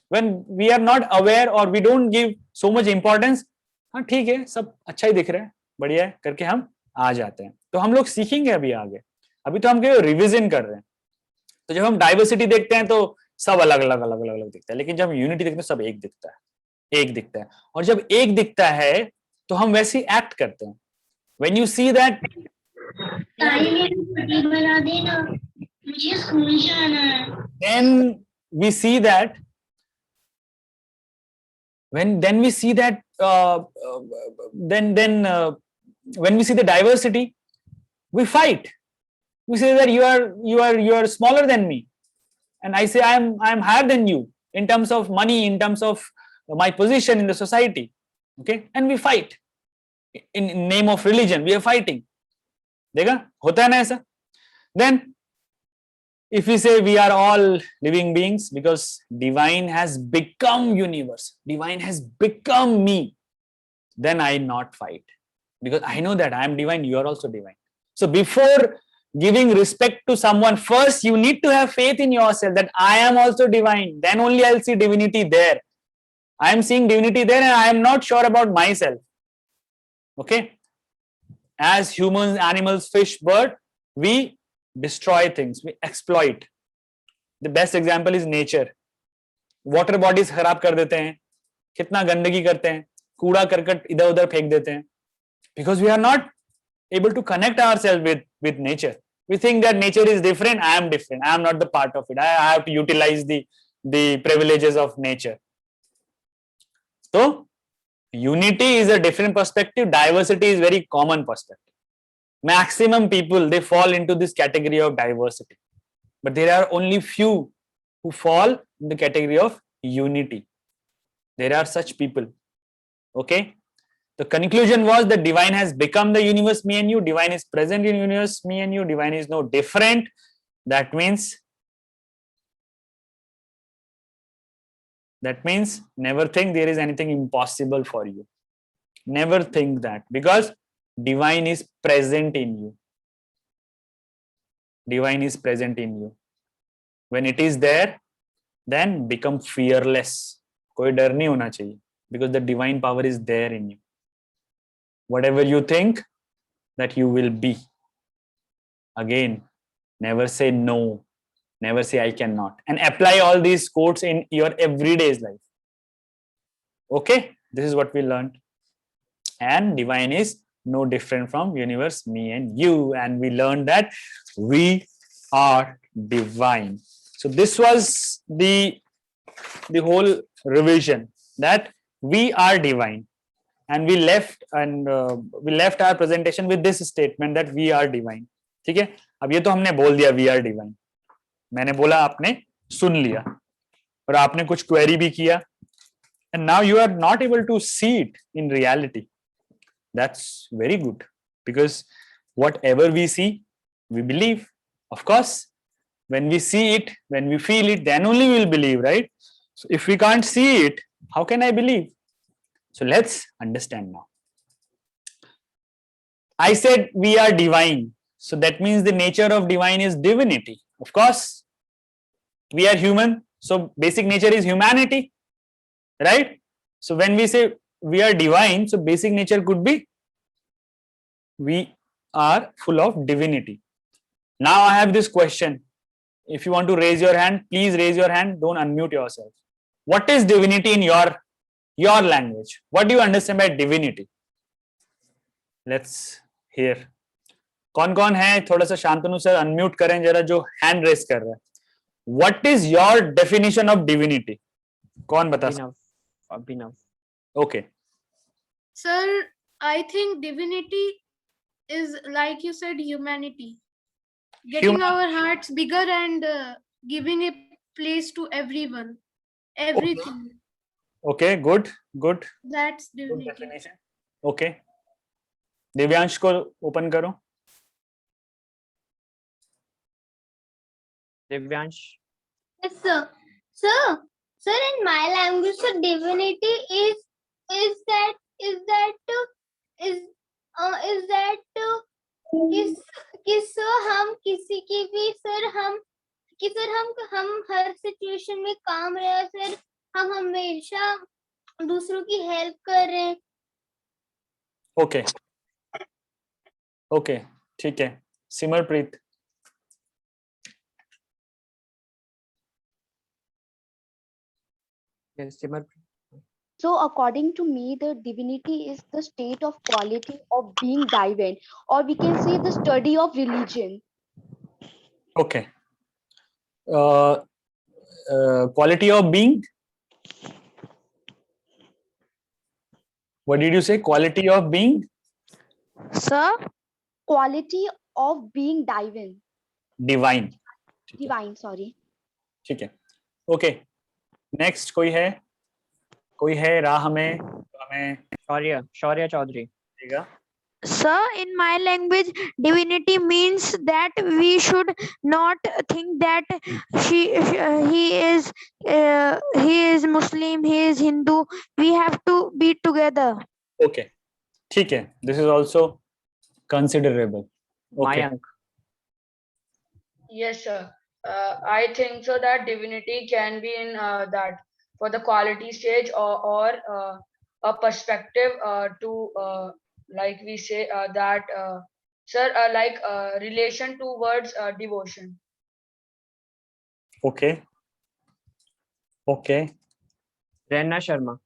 When we are not aware or we don't give so much importance, हाँ ठीक है, सब अच्छा ही दिख रहा है, बढ़िया है करके हम आ जाते हैं। तो हम लोग सीखेंगे अभी आगे, अभी तो हम रिविजन कर रहे हैं। तो जब हम डाइवर्सिटी देखते हैं तो सब अलग अलग अलग अलग अलग दिखता है, लेकिन जब हम यूनिटी देखते हैं सब एक दिखता है, एक दिखता है। और जब एक दिखता है तो हम वैसे ही एक्ट करते हैं। When you see that, मुझे स्कूल जाना है। then we see that when we see that when we see the diversity, we fight. We say that you are smaller than me, and I say I am higher than you in terms of money, in terms of my position in the society. Okay, and we fight in name of religion. We are fighting. देखा होता है ना ऐसा? Then if we say we are all living beings because divine has become universe, divine has become me, then I not fight, because I know that I am divine, you are also divine. So before giving respect to someone, first you need to have faith in yourself that I am also divine, then only I'll see divinity there. I am seeing divinity there and I am not sure about myself. Okay, as humans, animals, fish, bird, we destroy things, we exploit. The best example is nature. Water bodies खराब कर देते हैं, कितना गंदगी करते हैं, कूड़ा करकट इधर उधर फेंक देते हैं, because we are not able to connect ourselves with nature. We think that nature is different, I am different, I am not the part of it, I have to utilize the privileges of nature. So unity is a different perspective, diversity is very common perspective. Maximum people, they fall into this category of diversity, but there are only few who fall in the category of unity. There are such people. Okay, the conclusion was that divine has become the universe, me and you. Divine is present in universe, me and you. Divine is no different. That means never think there is anything impossible for you. Never think that, because divine is present in you. Divine is present in you. When it is there, then become fearless. कोई डर नहीं होना चाहिए, because the divine power is there in you. Whatever you think, that you will be. Again, never say no, never say I cannot, and apply all these quotes in your everyday life. Okay, this is what we learned. And divine is no different from universe, me and you, and we learned that we are divine. So this was the whole revision, that we are divine, and we left our presentation with this statement that we are divine. ठीक है, अब ये तो हमने बोल दिया we are divine, मैंने बोला, आपने सुन लिया और आपने कुछ क्वेरी भी किया, and now you are not able to see it in reality. That's very good, because whatever we see, we believe. Of course, when we see it, when we feel it, then only we will believe, right? So if we can't see it, how can I believe? So let's understand now. I said we are divine, so that means the nature of divine is divinity. Of course, we are human, so basic nature is humanity, right? So when we say we are divine, so basic nature could be we are full of divinity. Now I have this question. If you want to raise your hand, please raise your hand. Don't unmute yourself. What is divinity in your language? What do you understand by divinity? Let's hear. कौन है? थोड़ा सा Shantanu sir unmute करें जरा जो hand raise कर रहा है. What is your definition of divinity? कौन बता सकता? Abhinav. Okay. Sir, I think divinity is, like you said, humanity. Getting our hearts bigger and giving a place to everyone. Everything. Okay, good. That's Good divinity. definition. Okay. Divyansh को open करो. Divyansh. Yes, sir. Sir, in my language, so divinity is that sir हम किसी की भी sir हम हर situation में काम रहे सर, हम हमेशा दूसरों की हेल्प कर रहे हैं. ओके, ठीक है. Simarpreet. Yes, Simarpreet. So according to me, the divinity is the state of quality of being divine, or we can say the study of religion. Okay. Quality of being? What did you say? Quality of being? Sir, Quality of being divine. Divine. Divine, sorry. ठीक है. Okay. Next कोई है राह में Shaurya Chaudhary. देगा. sir, in my language, divinity means that we should not think that he is Muslim, he is Hindu. We have to be together. Okay. ठीक है. This is also considerable. Okay. Mayank. Yes, sir. I think so that divinity can be in that for the quality stage or a perspective to like we say that sir like relation towards devotion. Okay. Renna Sharma.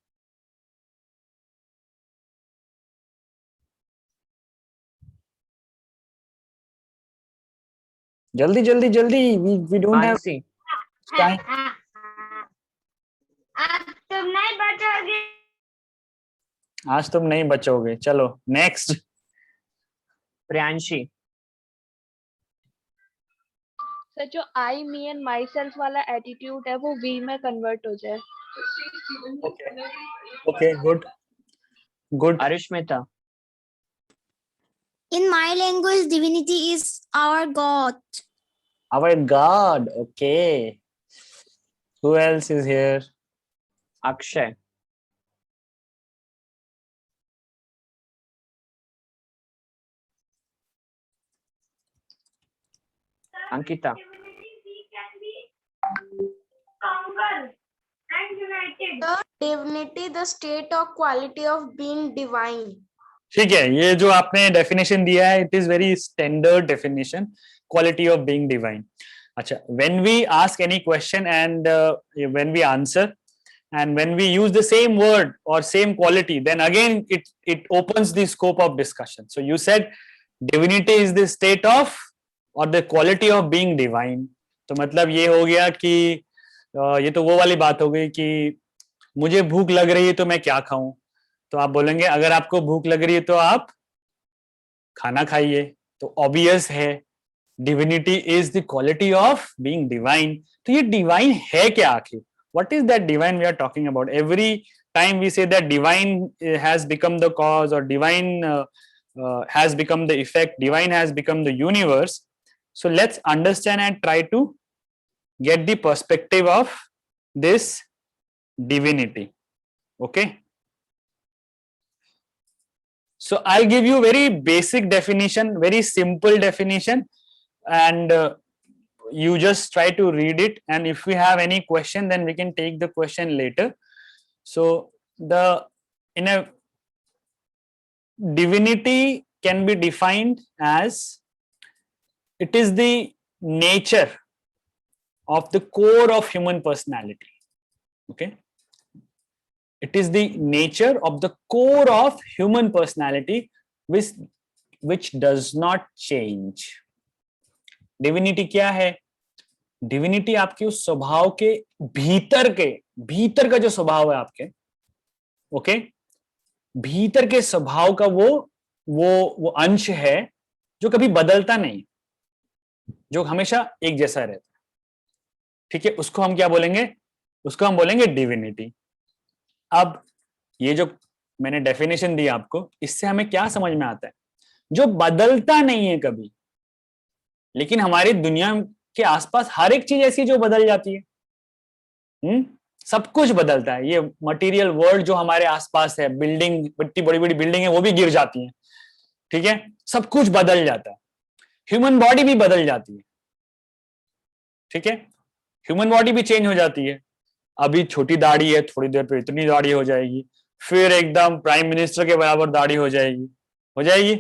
जल्दी. We don't have Mansi. time. आज तुम नहीं बचोगे. चलो next. Priyanshi. Sir जो I, me and myself वाला attitude है वो we में कन्वर्ट हो जाए. Okay, good. Arishmita. In my language, divinity is our God. Our God. Okay. Who else is here? Akshay. Ankita. Divinity, the state or quality of being divine. ठीक है. ये जो आपने डेफिनेशन दिया है, it is very standard definition. Quality of being divine. अच्छा. When we ask any question and when we answer and when we use the same word or same quality, then again it opens the scope of discussion. So you said divinity is the state of or the quality of being divine. तो मतलब ये हो गया कि ये तो वो वाली बात हो गई कि मुझे भूख लग रही है तो मैं क्या खाऊं. तो आप बोलेंगे अगर आपको भूख लग रही है तो आप खाना खाइए. तो ऑब्वियस है divinity is the quality of being divine. तो ये डिवाइन है क्या आखिर? What is that divine we are talking about? Every time we say that divine has become the cause और divine has become the effect, divine has become the universe. So let's understand and try to get the perspective of this divinity. Okay. So I'll give you very basic definition, very simple definition, and you just try to read it. And if we have any question, then we can take the question later. So in a divinity can be defined as it is the nature of the core of human personality. Okay, it is the nature of the core of human personality which does not change. Divinity क्या है? Divinity आपके उस स्वभाव के भीतर का जो स्वभाव है आपके, ओके, भीतर के स्वभाव का वो अंश है जो कभी बदलता नहीं, जो हमेशा एक जैसा रहता है. ठीक है, उसको हम क्या बोलेंगे? उसको हम बोलेंगे डिविनिटी. अब ये जो मैंने डेफिनेशन दी आपको, इससे हमें क्या समझ में आता है? जो बदलता नहीं है कभी, लेकिन हमारी दुनिया के आसपास हर एक चीज ऐसी जो बदल जाती है. सब कुछ बदलता है. ये मटेरियल वर्ल्ड जो हमारे आसपास है, बिल्डिंग, इतनी बड़ी बड़ी बिल्डिंग है, वो भी गिर जाती हैं. ठीक है, सब कुछ बदल जाता है. ह्यूमन बॉडी भी बदल जाती है. ठीक है, ह्यूमन बॉडी भी चेंज हो जाती है. अभी छोटी दाढ़ी है, थोड़ी देर पे इतनी दाढ़ी हो जाएगी, फिर एकदम प्राइम मिनिस्टर के बराबर दाढ़ी हो जाएगी,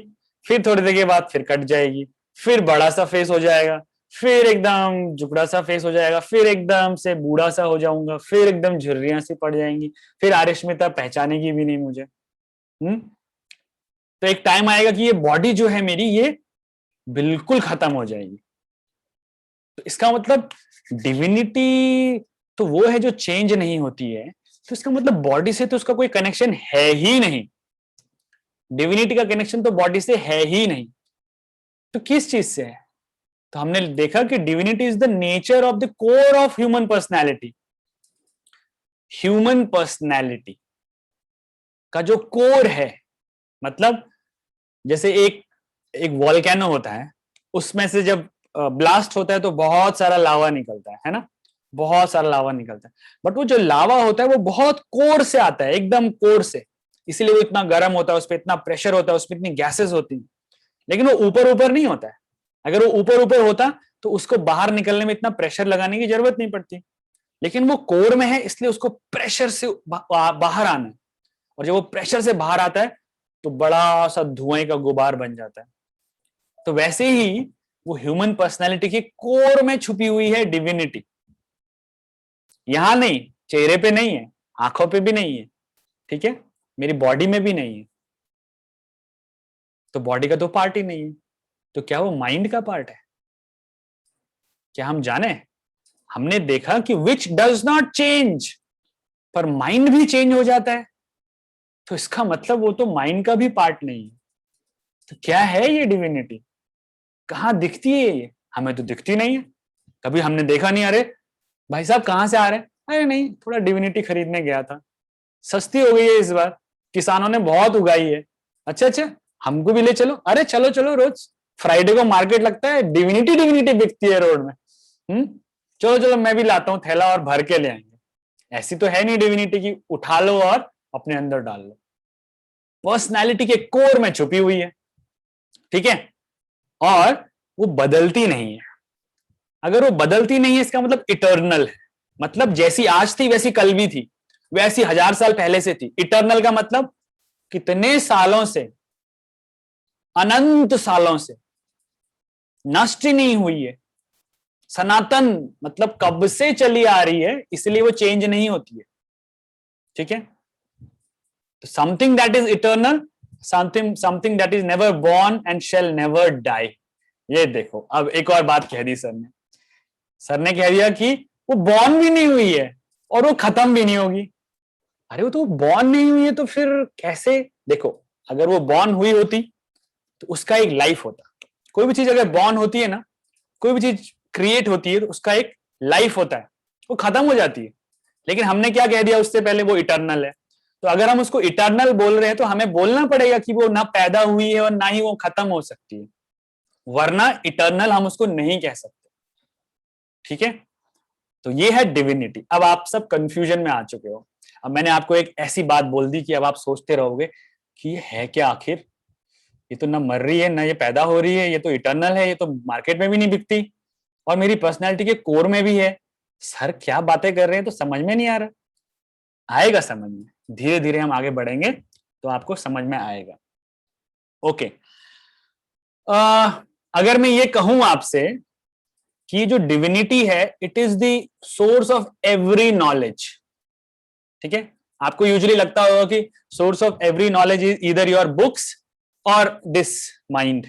फिर थोड़ी देर के बाद फिर कट जाएगी, फिर बड़ा सा फेस हो जाएगा, फिर एकदम जुकड़ा सा फेस हो जाएगा, फिर एकदम से बूढ़ा सा हो जाऊंगा, फिर एकदम झुर्रियां सी पड़ जाएंगी, फिर आरिश्मिता पहचानेगी भी नहीं मुझे. तो एक टाइम आएगा कि ये बॉडी जो है मेरी, ये बिल्कुल खत्म हो जाएगी. तो इसका मतलब डिविनिटी तो वो है जो चेंज नहीं होती है. तो इसका मतलब बॉडी से तो उसका कोई कनेक्शन है ही नहीं. डिविनिटी का कनेक्शन तो बॉडी से है ही नहीं. तो किस चीज से है? तो हमने देखा कि divinity is the nature of the core of human personality. Human personality का जो कोर है, मतलब जैसे एक वॉल्केनो होता है, उसमें से जब ब्लास्ट होता है तो बहुत सारा लावा निकलता है ना, बहुत सारा लावा निकलता है. बट वो जो लावा होता है वो बहुत कोर से आता है, एकदम कोर से. इसीलिए वो इतना गर्म होता है, उस पर इतना प्रेशर होता है, उसमें इतनी गैसेस होती हैं. लेकिन वो ऊपर नहीं होता है. अगर वो ऊपर होता तो उसको बाहर निकलने में इतना प्रेशर लगाने की जरूरत नहीं पड़ती. लेकिन वो कोर में है, इसलिए उसको प्रेशर से बाहर आना है. और जब वो प्रेशर से बाहर आता है तो बड़ा सा धुएं का गुबार बन जाता है. तो वैसे ही वो ह्यूमन पर्सनैलिटी के कोर में छुपी हुई है डिविनिटी. यहां नहीं, चेहरे पे नहीं है, आंखों पे भी नहीं है, ठीक है, मेरी बॉडी में भी नहीं है. तो बॉडी का तो पार्ट ही नहीं है. तो क्या वो माइंड का पार्ट है? क्या हम जाने? हमने देखा कि विच डज नॉट चेंज, पर माइंड भी चेंज हो जाता है. तो इसका मतलब वो तो माइंड का भी पार्ट नहीं है. तो क्या है ये डिविनिटी? कहाँ दिखती है ये? हमें तो दिखती नहीं है. कभी हमने देखा नहीं. अरे भाई साहब कहाँ से आ रहे हैं? अरे नहीं, थोड़ा डिविनिटी खरीदने गया था, सस्ती हो गई है इस बार, किसानों ने बहुत उगाई है. अच्छा, हमको भी ले चलो. अरे चलो, रोज फ्राइडे को मार्केट लगता है, डिविनिटी बिकती है रोड में. चलो मैं भी लाता हूँ थैला और भर के ले आएंगे. ऐसी तो है नहीं डिविनिटी की उठा लो और अपने अंदर डाल लो. पर्सनालिटी के कोर में छुपी हुई है. ठीक है, और वो बदलती नहीं है. अगर वो बदलती नहीं है इसका मतलब इटर्नल है. मतलब जैसी आज थी वैसी कल भी थी, वैसी 1000 साल पहले से थी. इटर्नल का मतलब कितने सालों से, अनंत सालों से नष्ट ही नहीं हुई है. सनातन मतलब कब से चली आ रही है, इसलिए वो चेंज नहीं होती है. ठीक है, तो something that is eternal, something that is never born and shall never die. ये देखो, अब एक और बात कह दी सर ने कह दिया कि वो बॉर्न भी नहीं हुई है और वो खत्म भी नहीं होगी. अरे वो तो बॉर्न नहीं हुई है तो फिर कैसे? देखो, अगर वो बॉर्न हुई होती तो उसका एक लाइफ होता. कोई भी चीज अगर बॉर्न होती है ना, कोई भी चीज क्रिएट होती है तो उसका एक लाइफ होता है, वो खत्म हो जाती है. लेकिन हमने क्या कह दिया उससे पहले? वो इटर्नल है. तो अगर हम उसको इटर्नल बोल रहे हैं तो हमें बोलना पड़ेगा कि वो ना पैदा हुई है और ना ही वो खत्म हो सकती है, वरना इटर्नल हम उसको नहीं कह सकते. ठीक है, तो ये है डिविनिटी. अब आप सब कंफ्यूजन में आ चुके हो. अब मैंने आपको एक ऐसी बात बोल दी कि अब आप सोचते रहोगे कि ये है क्या आखिर? ये तो ना मर रही है ना ये पैदा हो रही है, ये तो इटर्नल है, ये तो मार्केट में भी नहीं बिकती और मेरी पर्सनैलिटी के कोर में भी है. सर क्या बातें कर रहे हैं? तो समझ में नहीं आ रहा. आएगा समझ में, धीरे धीरे हम आगे बढ़ेंगे तो आपको समझ में आएगा. ओके, अगर मैं ये कहूं आपसे कि ये जो डिविनिटी है, it is the source of every knowledge, ठीक है, आपको यूजुअली लगता होगा कि source of every knowledge is either your books और दिस माइंड,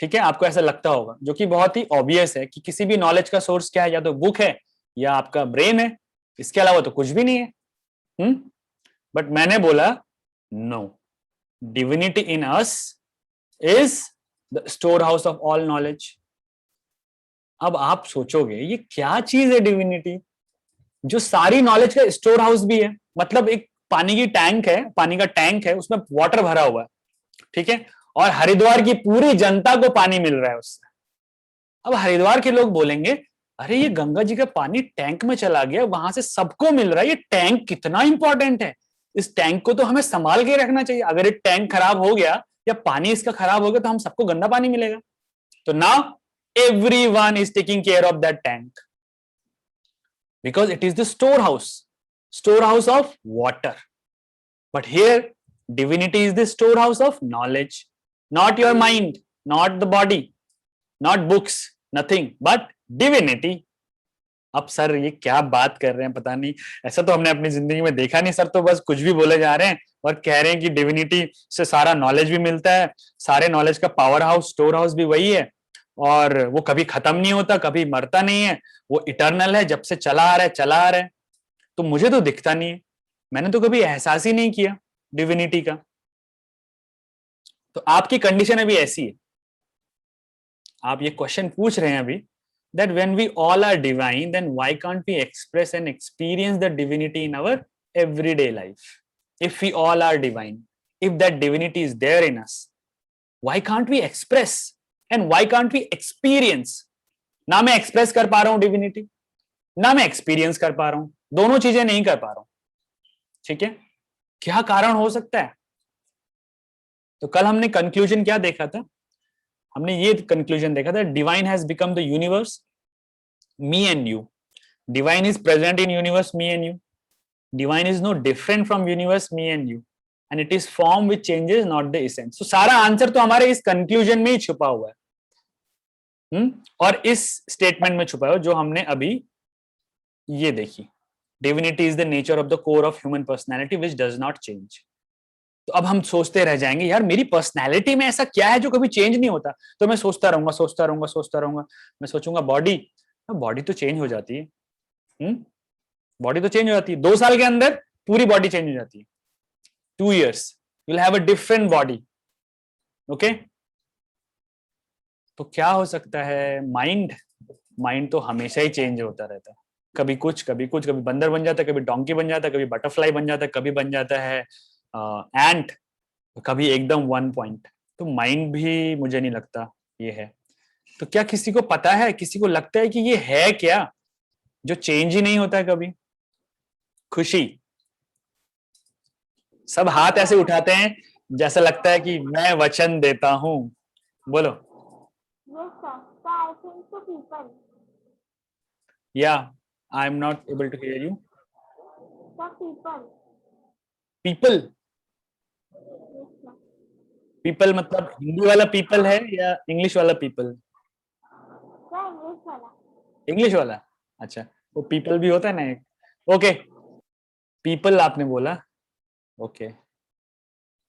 ठीक है, आपको ऐसा लगता होगा, जो कि बहुत ही ऑब्वियस है कि किसी भी नॉलेज का सोर्स क्या है, या तो बुक है या आपका ब्रेन है, इसके अलावा तो कुछ भी नहीं है। बट मैंने बोला no, divinity in us is the store house of all knowledge. अब आप सोचोगे ये क्या चीज है डिविनिटी, जो सारी नॉलेज का स्टोर हाउस भी है, मतलब एक पानी की टैंक है, पानी का टैंक है, उसमें वाटर भरा हुआ है, ठीक है, और हरिद्वार की पूरी जनता को पानी मिल रहा है उससे। अब हरिद्वार के लोग बोलेंगे अरे ये गंगा जी का पानी टैंक में चला गया, वहां से सबको मिल रहा है, ये टैंक कितना इंपॉर्टेंट है, इस टैंक को तो हमें संभाल के रखना चाहिए, अगर ये टैंक खराब हो गया या पानी इसका खराब हो गया तो हम सबको गंदा पानी मिलेगा। तो now everyone is taking care of that tank because it is the storehouse of water. But here divinity is the storehouse of knowledge, not your mind, not the body, not books, nothing but divinity. अब sir ये क्या बात कर रहे हैं, पता नहीं, ऐसा तो हमने अपनी जिंदगी में देखा नहीं सर, तो बस कुछ भी बोले जा रहे हैं और कह रहे हैं कि डिविनिटी से सारा नॉलेज भी मिलता है, सारे नॉलेज का पावर हाउस, स्टोर हाउस भी वही है, और वो कभी खत्म नहीं होता, कभी मरता नहीं है, वो इटर्नल है, जब से चला आ रहा है। तो मुझे तो दिखता नहीं है, मैंने तो कभी एहसास ही नहीं किया डिविनिटी का। तो आपकी कंडीशन अभी ऐसी है, आप ये क्वेश्चन पूछ रहे हैं अभी, that when we all are divine, then why can't we express and experience the divinity in our everyday life? If we all are divine, if that divinity is there in us, why can't we express and why can't we experience? ना मैं express कर पा रहा हूं divinity, ना मैं experience कर पा रहा हूं, दोनों चीजें नहीं कर पा रहा हूं, ठीक है, क्या कारण हो सकता है? तो कल हमने कंक्लूजन क्या देखा था, हमने ये कंक्लूजन देखा था, divine has become the universe, me and you, divine is present in universe, me and you, divine is no different from universe, me and you, and it is form which changes not the essence. तो सारा answer तो हमारे इस conclusion में ही छुपा हुआ है, और इस स्टेटमेंट में छुपा है जो हमने अभी ये देखी, divinity is the nature of the core of human personality which does not change. तो अब हम सोचते रह जाएंगे यार मेरी पर्सनैलिटी में ऐसा क्या है जो कभी चेंज नहीं होता, तो मैं सोचता रहूंगा, मैं सोचूंगा बॉडी तो चेंज हो जाती है, बॉडी तो चेंज हो जाती है, 2 साल के अंदर पूरी बॉडी चेंज हो जाती है, 2 years you'll have a different body, okay? तो क्या हो सकता है, माइंड तो हमेशा ही चेंज होता रहता है, कभी कुछ, कभी बंदर बन जाता है, कभी डोंकी बन जाता है, कभी बटरफ्लाई बन जाता है, कभी बन जाता है एंट, कभी एकदम 1 पॉइंट। तो माइंड भी मुझे नहीं लगता ये है। तो क्या किसी को पता है, किसी को लगता है कि ये है क्या जो चेंज ही नहीं होता है कभी? खुशी, सब हाथ ऐसे उठाते हैं जैसा लगता है कि मैं वचन देता हूं, बोलो। या I am not able to hear you. People मतलब हिंदी वाला पीपल है या इंग्लिश वाला पीपल? इंग्लिश वाला, अच्छा, वो पीपल भी होता है ना एक, ओके, पीपल आपने बोला, okay,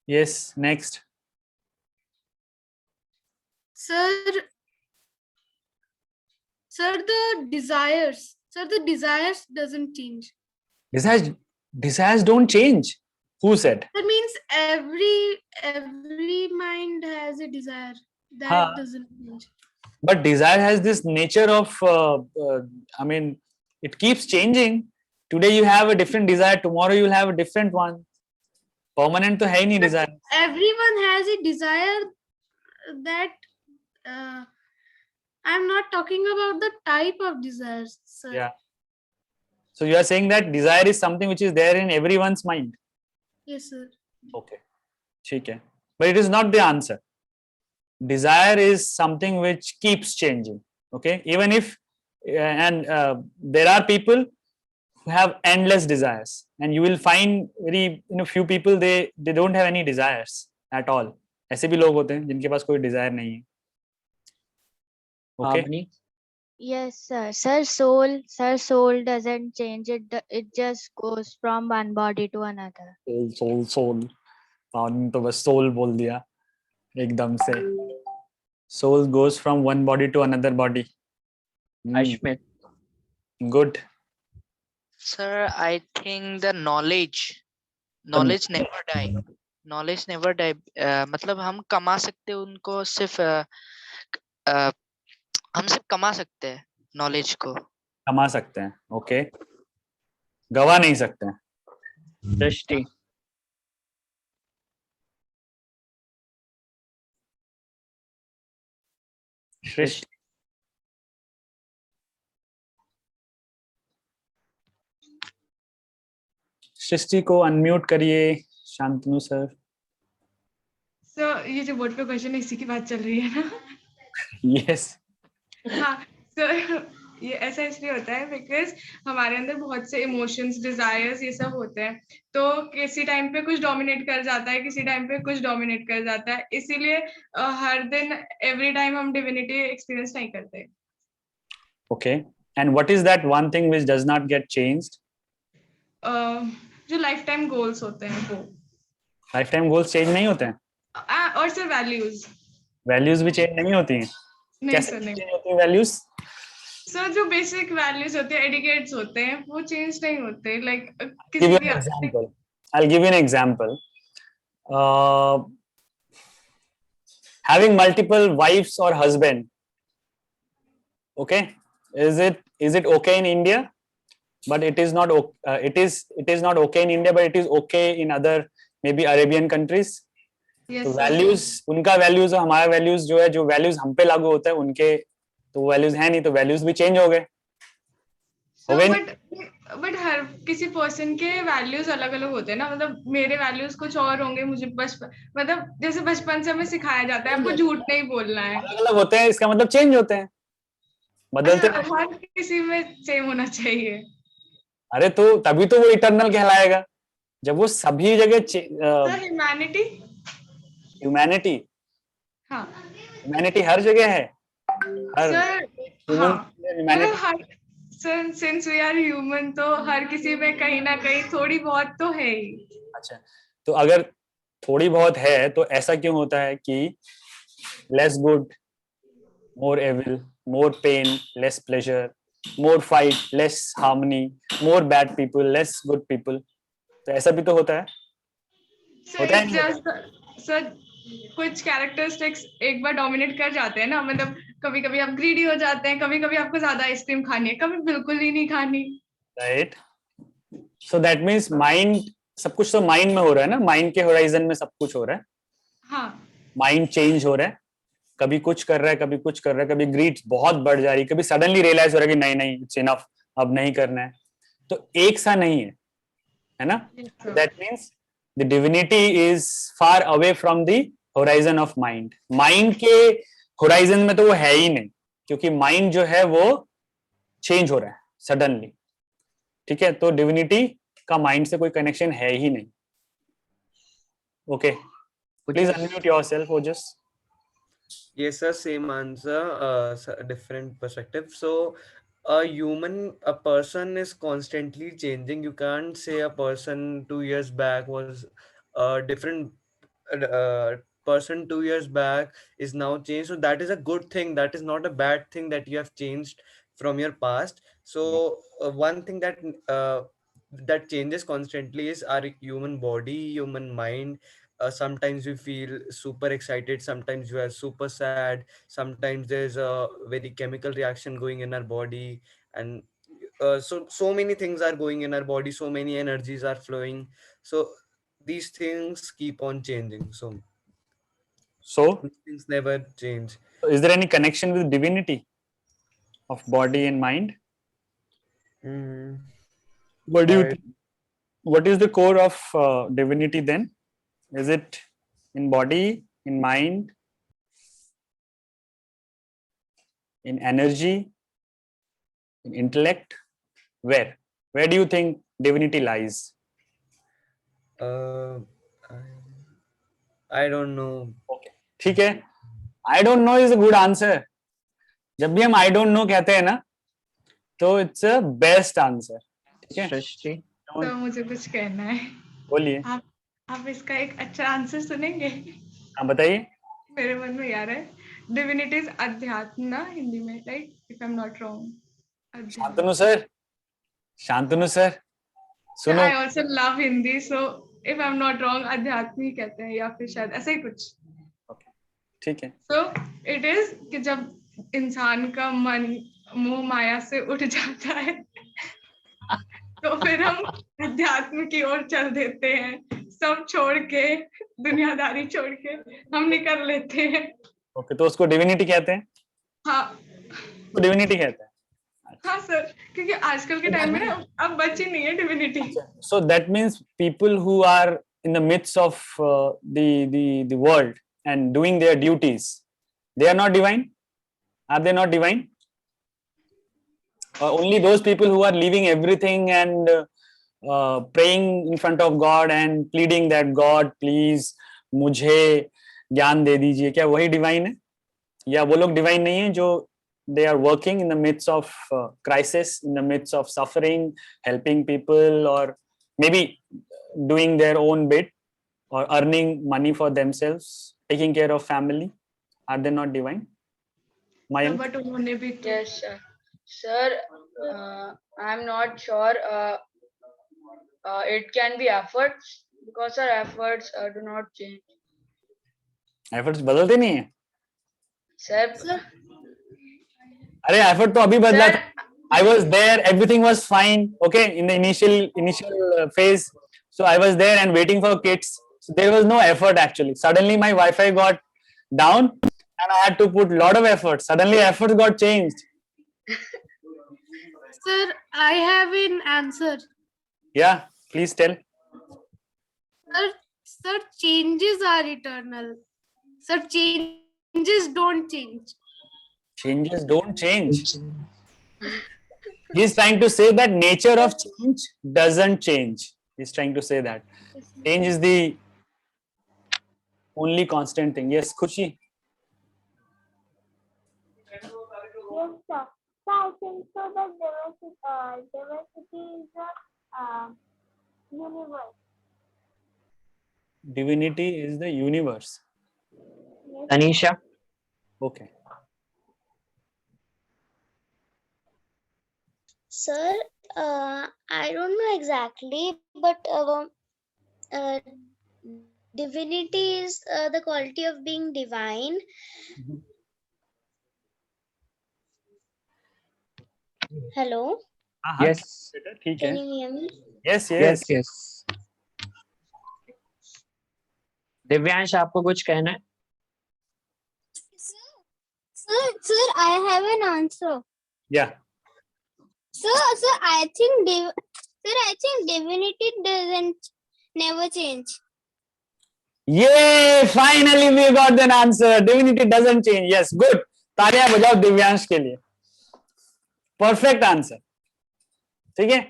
yes, next. Sir, the desires doesn't change. Desires don't change. Who said? That means every mind has a desire. That doesn't change. But desire has this nature of, I mean, it keeps changing. Today you have a different desire, tomorrow you'll have a different one. Permanent to hai nahi desire. Everyone has a desire that I'm not talking about the type of desires, sir. Yeah. So you are saying that desire is something which is there in everyone's mind. Yes, sir. Okay. ठीक है. But it is not the answer. Desire is something which keeps changing. Okay. Even if, there are people who have endless desires, and you will find very few people they don't have any desires at all. ऐसे भी लोग होते हैं जिनके पास कोई Dzire नहीं है. Okay. Avni? Yes, sir. Soul doesn't change. It just goes from one body to another. Soul पावनी तो बस सोल बोल दिया एकदम से. Soul goes from one body to another body. Ashmit? Good. Sir, I think the knowledge never die. Knowledge never die. मतलब हम कमा सकते हैं उनको सिर्फ हम सिर्फ कमा सकते हैं नॉलेज को. कमा सकते हैं. ओके. गवा नहीं सकते हैं. Drishti? सृष्टि. सृष्टि को अनम्यूट करिए. शांतनु सर. सर ये जो बोर्ड पे क्वेश्चन है इसी की बात चल रही है ना. यस. हाँ सर ये ऐसा इसलिए होता है बिकॉज हमारे अंदर बहुत से इमोशंस डिजायर्स ये सब होते हैं, तो किसी टाइम पे कुछ डोमिनेट कर जाता है, किसी टाइम पे कुछ डोमिनेट कर जाता है, इसीलिए हर दिन एवरी टाइम हम डिविनिटी एक्सपीरियंस नहीं करते. Okay. And what is that one thing which does not gate changed? जो लाइफ टाइम गोल्स होते हैं वो. लाइफ टाइम गोल्स चेंज नहीं होते हैं. और सर वैल्यूज. वैल्यूज भी चेंज नहीं होती हैं. नहीं कैसे सर नहीं चेंज होती हैं वैल्यूज? सर जो बेसिक वैल्यूज होते हैं एडिकेट्स होते हैं वो चेंज नहीं होते. Like give you an example. I'll give you an example. Having multiple wives or husband. Okay, is it okay in India? But it is not. It is not okay in India, but it is okay in other maybe Arabian countries. Yes, तो sir. Values उनका values और हमारा values जो है, जो values हम पे लागू होता है उनके तो वैल्यूज है नहीं, तो वैल्यूज भी चेंज हो गए. बट हर किसी पर्सन के वैल्यूज अलग अलग होते हैं ना. मतलब मेरे वैल्यूज कुछ और होंगे. मुझे मतलब जैसे बचपन से हमें सिखाया जाता है आपको झूठ नहीं बोलना है. अलग अलग होते हैं, इसका मतलब चेंज होते हैं, बदलते हैं. हर किसी में सेम होना चाहिए. अरे तो तभी तो वो इटर्नल कहलाएगा जब वो सभी जगह सर ह्यूमैनिटी. हाँ ह्यूमैनिटी हर जगह है. हर सर हाँ sir since we are human तो हर किसी में कहीं ना कहीं थोड़ी बहुत तो है ही. अच्छा, तो अगर थोड़ी बहुत है तो ऐसा क्यों होता है कि less good more evil, more pain less pleasure, more fight less harmony, more bad people less good people? तो ऐसा भी तो होता है. सर कुछ कैरेक्टरिस्टिक्स एक बार डोमिनेट कर जाते हैं ना. मतलब कभी कभी आप ग्रीडी हो जाते हैं, कभी कभी आपको ज्यादा आइसक्रीम खानी है, कभी बिल्कुल ही नहीं खानी. Right. So that means mind, सब कुछ तो माइंड में हो रहा है ना. माइंड के होराइजन में सब कुछ हो रहा है. हाँ माइंड चेंज हो रहा है, कभी कुछ कर रहा है, कभी कुछ कर रहा है, कभी ग्रीड बहुत बढ़ जा रही है, कभी सडनली रियलाइज हो रहा है कि नहीं नहीं इट्स इनफ, अब नहीं करना है. तो एक सा नहीं है ना. That means the divinity is far away from the horizon of mind. Mind के होराइजन में तो वो है ही नहीं, क्योंकि माइंड जो है वो चेंज हो रहा है सडनली. ठीक है, तो डिविनिटी का माइंड से कोई कनेक्शन है ही नहीं. Okay, please unmute yourself Ojas. Yes, sir. Same answer. Different perspective. So, a person is constantly changing. You can't say a person 2 years back was a different person 2 years back is now changed. So that is a good thing. That is not a bad thing that you have changed from your past. So one thing that changes constantly is our human body, human mind. Sometimes we feel super excited, sometimes we are super sad, sometimes there's a very chemical reaction going in our body, and so many things are going in our body, so many energies are flowing. So these things keep on changing. So things never change. So is there any connection with divinity of body and mind? What do you think? What is the core of divinity then? Is it in body, in mind, in energy, in intellect? Where do you think divinity lies? I don't know. ठीक है, I don't know is a good answer. जब भी हम I don't know कहते हैं ना, तो it's a best answer. ठीक है, सृष्टि तो मुझे कुछ कहना है. बोलिए. आप इसका एक अच्छा आंसर सुनेंगे? हाँ बताइए. मेरे मन में यार है, डिविनिटी इज अध्यात्म ना हिंदी में, right? If I am not wrong. Shantanu sir, Shantanu sir सुनो. I also love Hindi, so if I am not wrong अध्यात्म ही कहते हैं, या फिर शायद ऐसा ही कुछ. ठीक है. सो इट इज कि जब इंसान का मन मोह माया से उठ जाता है तो फिर हम अध्यात्म की ओर चल देते हैं, सब छोड़ के, दुनियादारी छोड़ के हम निकल लेते हैं. ओके, तो उसको डिविनिटी कहते हैं. हाँ, तो डिविनिटी कहते हैं. हाँ सर, क्योंकि आजकल के टाइम में ना अब बची नहीं है divinity. So that means people who are in the midst of the world and doing their duties, they are not divine? Are they not divine? Or only those people who are leaving everything and praying in front of God and pleading that God please मुझे ज्ञान दे दीजिए, क्या वही divine है? या वो लोग divine नहीं है जो they are working in the midst of crisis, in the midst of suffering, helping people, or maybe doing their own bit, or earning money for themselves, taking care of family? Are they not divine? Mayank? But उन्होंने भी तो. Yes, sir. I'm not sure. It can be efforts, because our efforts do not change. Efforts बदलते नहीं है. Sir. अरे effort तो अभी बदला था. I was there, everything was fine, okay, in the initial phase. So I was there and waiting for kids. So there was no effort actually. Suddenly my Wi-Fi got down and I had to put a lot of effort. Suddenly effort got changed. Sir, I have an answer. Yeah, please tell. Sir, changes are eternal. Sir, changes don't change. Changes don't change. He's trying to say that nature of change doesn't change. He's trying to say that. Change is the only constant thing. Yes, Khushi. Yes, sir. So I think so that diversity is a universe. Divinity is the universe. Yes. Tanisha. Okay. Sir, I don't know exactly, but divinity is the quality of being divine. Hello? Yes. Can you hear me? Yes. Yes. Divyansh, आपको कुछ कहना है? Sir, I have an answer. Yeah. Sir, I think divinity doesn't never change. Yay! Finally, we got an answer. Divinity doesn't change. Yes, good. तालियां बजाओ दिव्यांश के लिए. Perfect answer. ठीक है?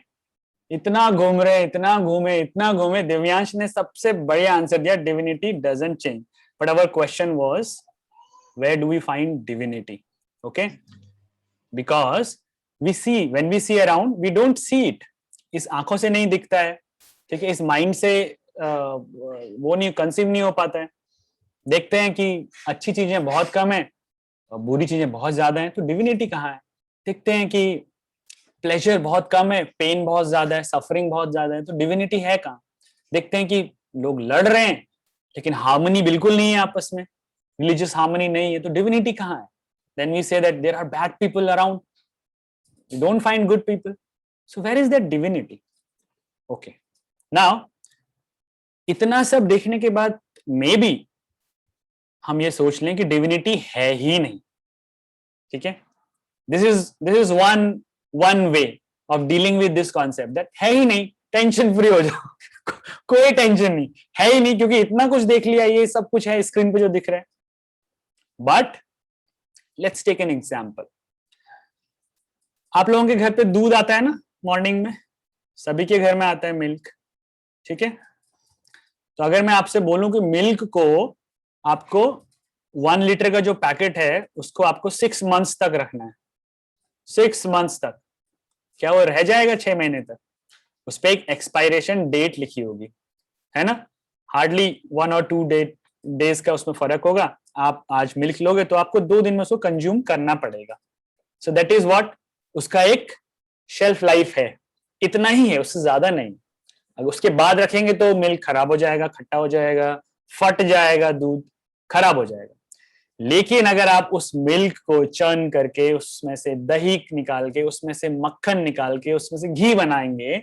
इतना घूम रहे, इतना घूमे. दिव्यांश ने सबसे बढ़िया आंसर दिया. Divinity doesn't change. But our question was, where do we find divinity? Okay? Because when we see around, we don't see it. इस आंखों से नहीं दिखता है. ठीक है? इस माइंड से वो नहीं कंसीव नहीं हो पाता है. देखते हैं कि अच्छी चीजें बहुत कम है और बुरी चीजें बहुत ज्यादा हैं, तो डिविनिटी कहाँ है? देखते हैं कि प्लेजर बहुत कम है, पेन बहुत ज्यादा है, सफरिंग बहुत ज्यादा है, तो डिविनिटी है कहाँ? देखते हैं कि लोग लड़ रहे हैं लेकिन हार्मनी बिल्कुल नहीं है आपस में, रिलीजियस हार्मनी नहीं है, तो डिविनिटी कहाँ है? Then we say that there are bad people around. We don't find good people. So where is that divinity? Okay. Now, इतना सब देखने के बाद maybe हम ये सोच लें कि डिविनिटी है ही नहीं. ठीक है? This is one way of dealing with this concept, that है ही नहीं, टेंशन फ्री हो जाओ. कोई टेंशन नहीं, है ही नहीं, क्योंकि इतना कुछ देख लिया, ये सब कुछ है स्क्रीन पे जो दिख रहा है. But let's take an example. आप लोगों के घर पे दूध आता है ना मॉर्निंग में? सभी के घर में आता है मिल्क. ठीक है? तो अगर मैं आपसे बोलूं कि मिल्क को आपको 1 लीटर का जो पैकेट है उसको आपको 6 मंथ्स तक रखना है, 6 मंथ्स तक। क्या वो रह जाएगा 6 महीने तक? उस पर एक एक्सपायरेशन डेट लिखी होगी, है ना। हार्डली 1 और 2 डेज का उसमें फर्क होगा। आप आज मिल्क लोगे तो आपको 2 दिन में उसको कंज्यूम करना पड़ेगा। सो दैट इज व्हाट, उसका एक शेल्फ लाइफ है, इतना ही है, उससे ज्यादा नहीं। अगर उसके बाद रखेंगे तो मिल्क खराब हो जाएगा, खट्टा हो जाएगा, फट जाएगा, दूध खराब हो जाएगा। लेकिन अगर आप उस मिल्क को चर्न करके उसमें से दही निकाल के, उसमें से मक्खन निकाल के, उसमें से घी बनाएंगे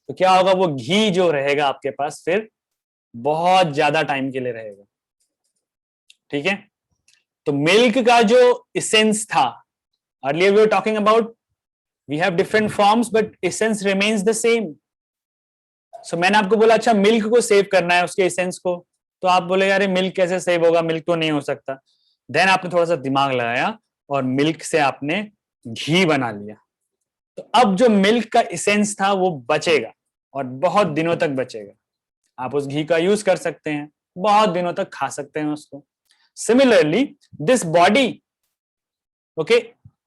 तो क्या होगा, वो घी जो रहेगा आपके पास फिर बहुत ज्यादा टाइम के लिए रहेगा। ठीक है, तो मिल्क का जो इसेंस था, earlier we were talking about we have different forms but essence remains the same. So मैंने आपको बोला अच्छा मिल्क को सेव करना है, उसके इसेंस को, तो आप बोले अरे मिल्क कैसे सेव होगा, मिल्क तो नहीं हो सकता। देन आपने थोड़ा सा दिमाग लगाया और मिल्क से आपने घी बना लिया। तो अब जो मिल्क का इसेंस था वो बचेगा और बहुत दिनों तक बचेगा। आप उस घी का यूज कर सकते हैं, बहुत दिनों तक खा सकते हैं उसको। Similarly this body, okay,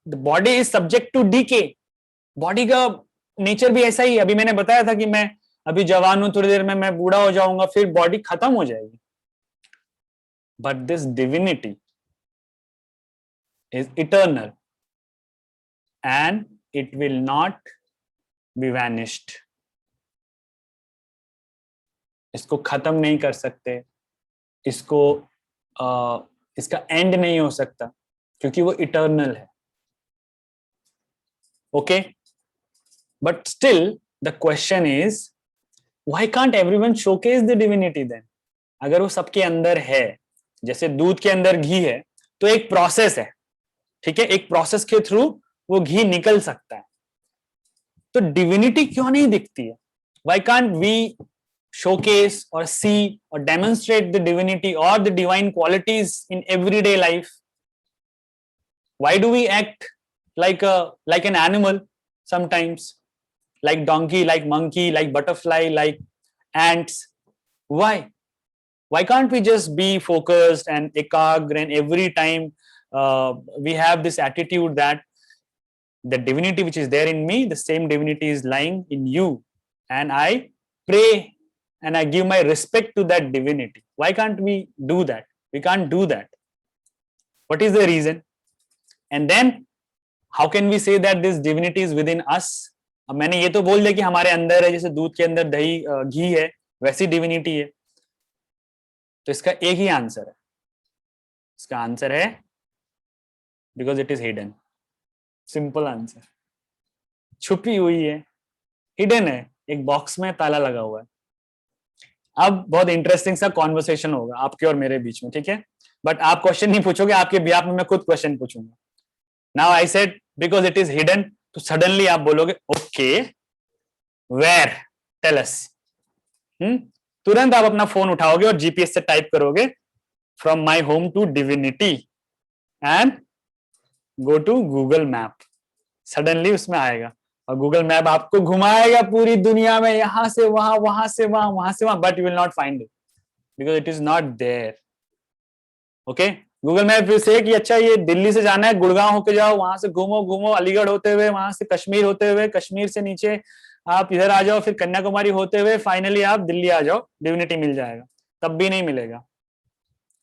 the body is subject to decay. बॉडी का नेचर भी ऐसा ही है। अभी मैंने बताया था कि मैं अभी जवान हूं, थोड़ी देर में मैं बूढ़ा हो जाऊंगा, फिर बॉडी खत्म हो जाएगी। But this divinity is eternal and it will not be vanished. इसको खत्म नहीं कर सकते, इसको इसका एंड नहीं हो सकता क्योंकि वो इटर्नल है। Okay, but still the question is why can't everyone showcase the divinity then? अगर वो सबके अंदर है, जैसे दूध के अंदर घी है, तो एक प्रोसेस है, ठीक है, एक प्रोसेस के थ्रू वो घी निकल सकता है। तो डिविनिटी क्यों नहीं दिखती है? व्हाई कांट वी शोकेस और सी और डेमोन्स्ट्रेट द डिविनिटी और the divine qualities in everyday life? Why do we act like an animal sometimes, like donkey, like monkey, like butterfly, like ants? Why can't we just be focused and ekagra, and every time we have this attitude that the divinity which is there in me, the same divinity is lying in you, and I pray and I give my respect to that divinity? Why can't we do that? We can't do that. What is the reason? And then how can we say that this divinity is within us? अब मैंने ये तो बोल दिया कि हमारे अंदर है, जैसे दूध के अंदर दही घी है, वैसी डिविनिटी है। तो इसका एक ही आंसर है, इसका आंसर है because it is hidden. Simple answer, छुपी हुई है, हिडन है, एक बॉक्स में ताला लगा हुआ है। अब बहुत इंटरेस्टिंग सा कॉन्वर्सेशन होगा आपके और मेरे बीच में, ठीक है, बट आप क्वेश्चन नहीं पूछोगे, आपके बिहाफ में मैं खुद क्वेश्चन पूछूंगा। Now I said because it is hidden, तो सडनली आप बोलोगे ओके वेयर, टेल अस। तुरंत आप अपना फोन उठाओगे और जीपीएस से टाइप करोगे from my home to divinity and go to Google map. Suddenly उसमें आएगा और गूगल मैप आपको घुमाएगा पूरी दुनिया में, यहां से वहां, वहां से वहां, वहां से वहां, but you will not find it because it is not there. Okay, Google map से कि अच्छा ये दिल्ली से जाना है, गुड़गांव होके जाओ, वहां से घूमो घूमो, अलीगढ़ होते हुए, वहां से कश्मीर होते हुए, कश्मीर से नीचे आप इधर आ जाओ, फिर कन्याकुमारी होते हुए फाइनली आप दिल्ली आ जाओ, डिविनिटी मिल जाएगा। तब भी नहीं मिलेगा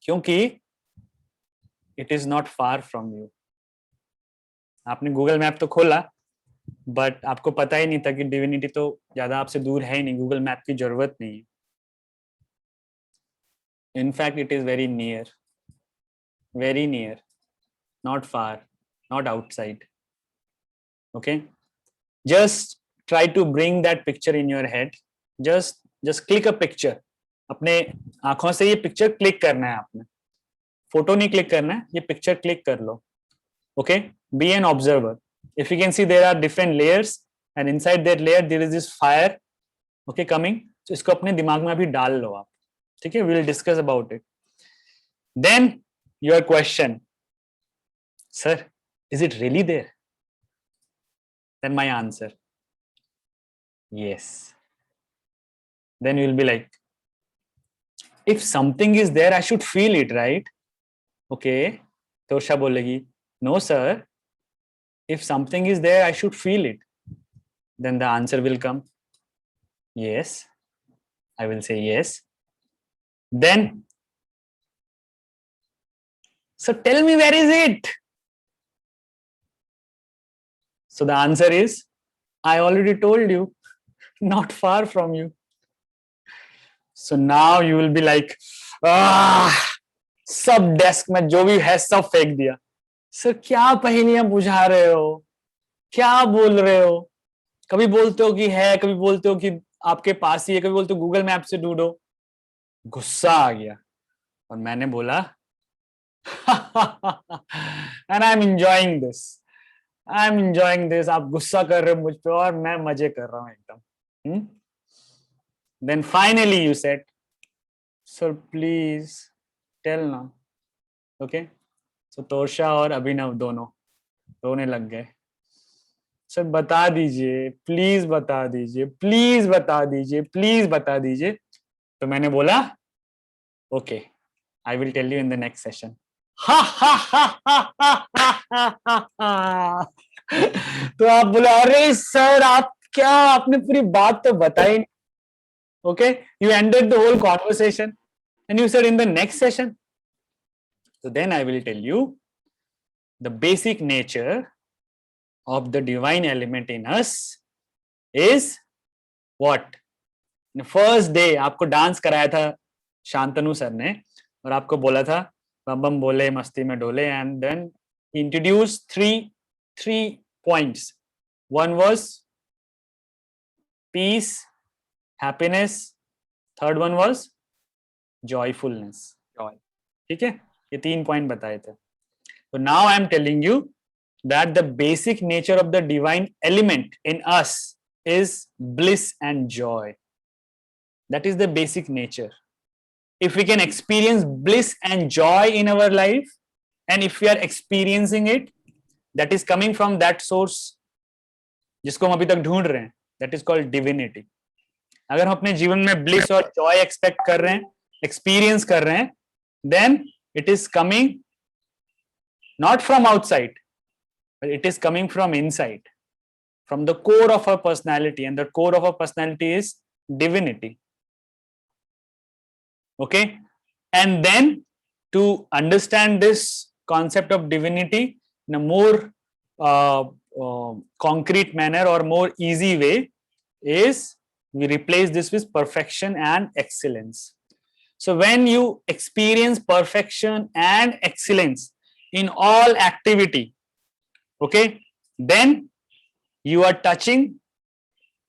क्योंकि it is not far from you. आपने गूगल मैप तो खोला बट आपको पता ही नहीं था कि डिविनिटी तो ज्यादा आपसे दूर है ही नहीं, गूगल मैप की जरूरत नहीं है। In fact it is very near, very near, not far, not outside. Okay, just try to bring that picture in your head. Just click a picture. अपने आंखों से ये पिक्चर क्लिक करना है आपने, फोटो नहीं क्लिक करना है, ये पिक्चर क्लिक कर लो। Okay, be an observer. If you can see there are different layers and inside that layer there is this fire, okay, coming. So इसको अपने दिमाग में अभी डाल लो आप, ठीक है, we'll discuss about it. Then your question, sir, is it really there? Then my answer, yes. Then you will be like, if something is there, I should feel it, right? Okay, Torsha बोलेगी, no sir, if something is there I should feel it. Then the answer will come, yes. I will say yes. Then, so tell me, where is it? So the answer is, I already told you, not far from you. So now you will be like, सब desk में जो भी है सब फेंक दिया. Sir क्या पहेलियां बुझा रहे हो, क्या बोल रहे हो? कभी बोलते हो कि है, कभी बोलते हो कि आपके पास ही है, कभी बोलते हो गूगल मैप से ढूंढो. गुस्सा आ गया और मैंने बोला and I'm enjoying this. I'm enjoying this. आप गुस्सा कर रहे हो मुझ पे और मैं मजे कर रहा हूँ एकदम. Then finally you said, sir please tell now. Okay. So Torsha और अभिनव दोनों रोने लग गए. सर बता दीजिए, प्लीज बता दीजिए, प्लीज बता दीजिए, प्लीज बता दीजिए. तो मैंने बोला, okay, I will tell you in the next session. तो आप बोले, अरे सर आप क्या, आपने पूरी बात तो बताई. Okay, you ended the whole conversation and you said in the next session. So then I will tell you the basic nature of the divine element in us is what? The first day आपको dance कराया था Shantanu sir ने और आपको बोला था बम बम बोले मस्ती में डोले, and then he introduced three points. One was peace, happiness. Third one was joyfulness. Joy. ठीक है, ये 3 पॉइंट बताए थे. So now I am telling you that the basic nature of the divine element in us is bliss and joy. That is the basic nature. If we can experience bliss and joy in our life, and if we are experiencing it, that is coming from that source जिसको हम अभी तक ढूंढ रहे हैं, that is called divinity. अगर हम अपने जीवन में bliss और joy expect कर रहे हैं, experience कर रहे हैं, then it is coming not from outside, but it is coming from inside, from the core of our personality, and the core of our personality is divinity. Okay, and then to understand this concept of divinity in a more concrete manner or more easy way is we replace this with perfection and excellence. So when you experience perfection and excellence in all activity, okay, then you are touching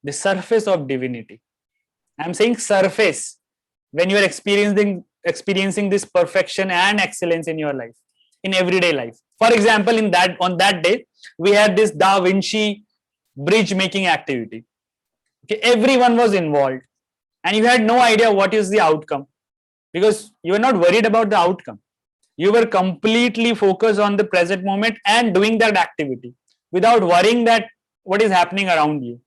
the surface of divinity. I am saying surface when you are experiencing this perfection and excellence in your life, in everyday life. For example, on that day we had this Da Vinci bridge making activity. Okay, everyone was involved and you had no idea what is the outcome, because you were not worried about the outcome. You were completely focused on the present moment and doing that activity without worrying that what is happening around you.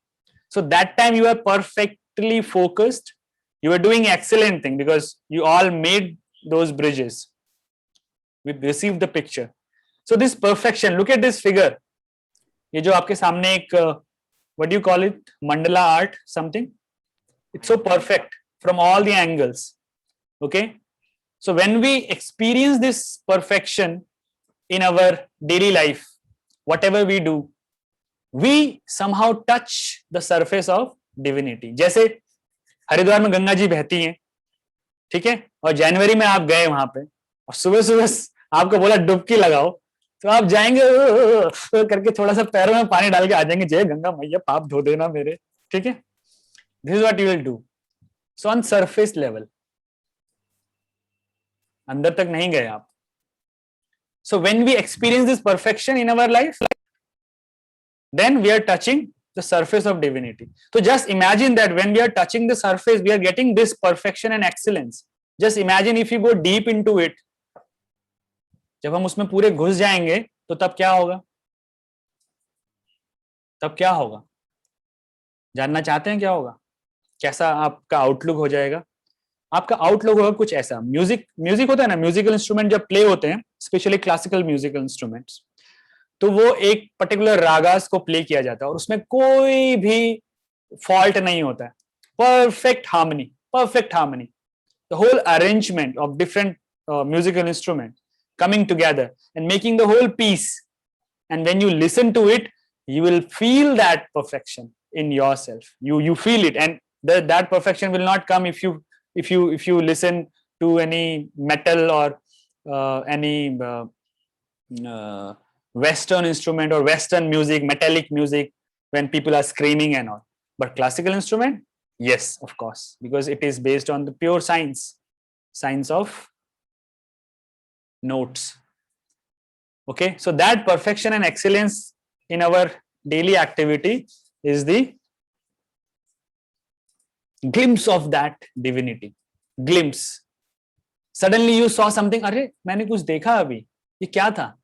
So that time you were perfectly focused. You were doing excellent thing because you all made those bridges. We received the picture. So this perfection, look at this figure. ये जो आपके सामने एक what do you call it? Mandala art something. It's so perfect from all the angles. Okay. So when we experience this perfection in our daily life, whatever we do, we somehow touch the surface of divinity. जैसे हरिद्वार में गंगा जी बहती हैं, ठीक है, और जनवरी में आप गए वहां पे और सुबह सुबह आपको बोला डुबकी लगाओ, तो आप जाएंगे करके थोड़ा सा पैरों में पानी डाल के आ जाएंगे, जय गंगा मैया पाप धो देना मेरे. ठीक है, this is what you will do. So on surface level, अंदर तक नहीं गए आप. So when we experience this perfection in our life, then we are touching the surface of divinity. So just imagine that when we are touching the surface, we are getting this perfection and excellence. Just imagine if you go deep into it. जब हम उसमें पूरे घुस जाएंगे तो तब क्या होगा? तब क्या होगा? जानना चाहते हैं क्या होगा? कैसा आपका आउटलुक हो जाएगा? आपका आउटलुक होगा कुछ ऐसा। म्यूजिक होता है ना, म्यूजिकल इंस्ट्रूमेंट जब प्ले होते हैं, स्पेशली क्लासिकल म्यूजिकल इंस्ट्रूमेंट्स, तो वो एक पर्टिकुलर रागास को प्ले किया जाता है और उसमें कोई भी फॉल्ट नहीं होता है, perfect harmony, the whole arrangement of different musical instruments coming together and making the whole piece, and when you listen to it you will feel that perfection in yourself. You feel it, and that perfection will not come if you listen to any metal or any western instrument or western music, metallic music, when people are screaming and all. But classical instrument, yes, of course, because it is based on the pure science of notes. Okay, so that perfection and excellence in our daily activity is the glimpse of that divinity. Glimpse. Suddenly you saw something, अरे मैंने कुछ देखा अभी, ये क्या था?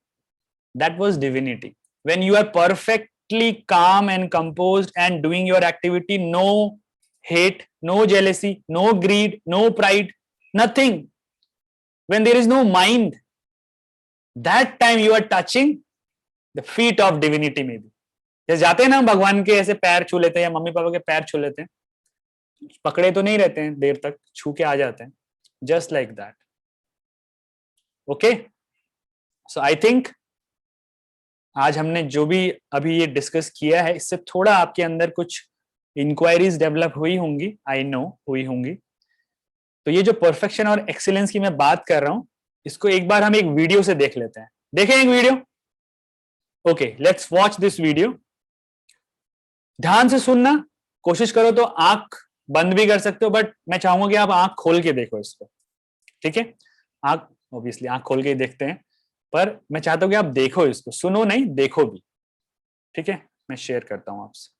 That was divinity. When you are perfectly calm and composed and doing your activity, no hate, no jealousy, no greed, no pride, nothing. When there is no mind, that time you are touching the feet of divinity maybe. जैसे जाते हैं ना भगवान के ऐसे पैर छू लेते हैं या मम्मी पापा के पैर छू लेते हैं, पकड़े तो नहीं रहते हैं देर तक, छू के आ जाते हैं, just like that. Okay, so I think आज हमने जो भी अभी ये डिस्कस किया है, इससे थोड़ा आपके अंदर कुछ इंक्वायरीज डेवलप हुई होंगी, आई नो हुई होंगी। तो ये जो परफेक्शन और एक्सीलेंस की मैं बात कर रहा हूं, इसको एक बार हम एक वीडियो से देख लेते हैं। देखें एक video? Okay, let's watch this video. ध्यान से सुनना, कोशिश करो तो आंख बंद भी कर सकते हो, बट मैं चाहूंगा कि आप आंख खोल के देखो इसको, ठीक है? आंख ऑब्वियसली आंख खोल के ही देखते हैं, पर मैं चाहता हूं कि आप देखो इसको, सुनो नहीं, देखो भी, ठीक है? मैं शेयर करता हूं आपसे।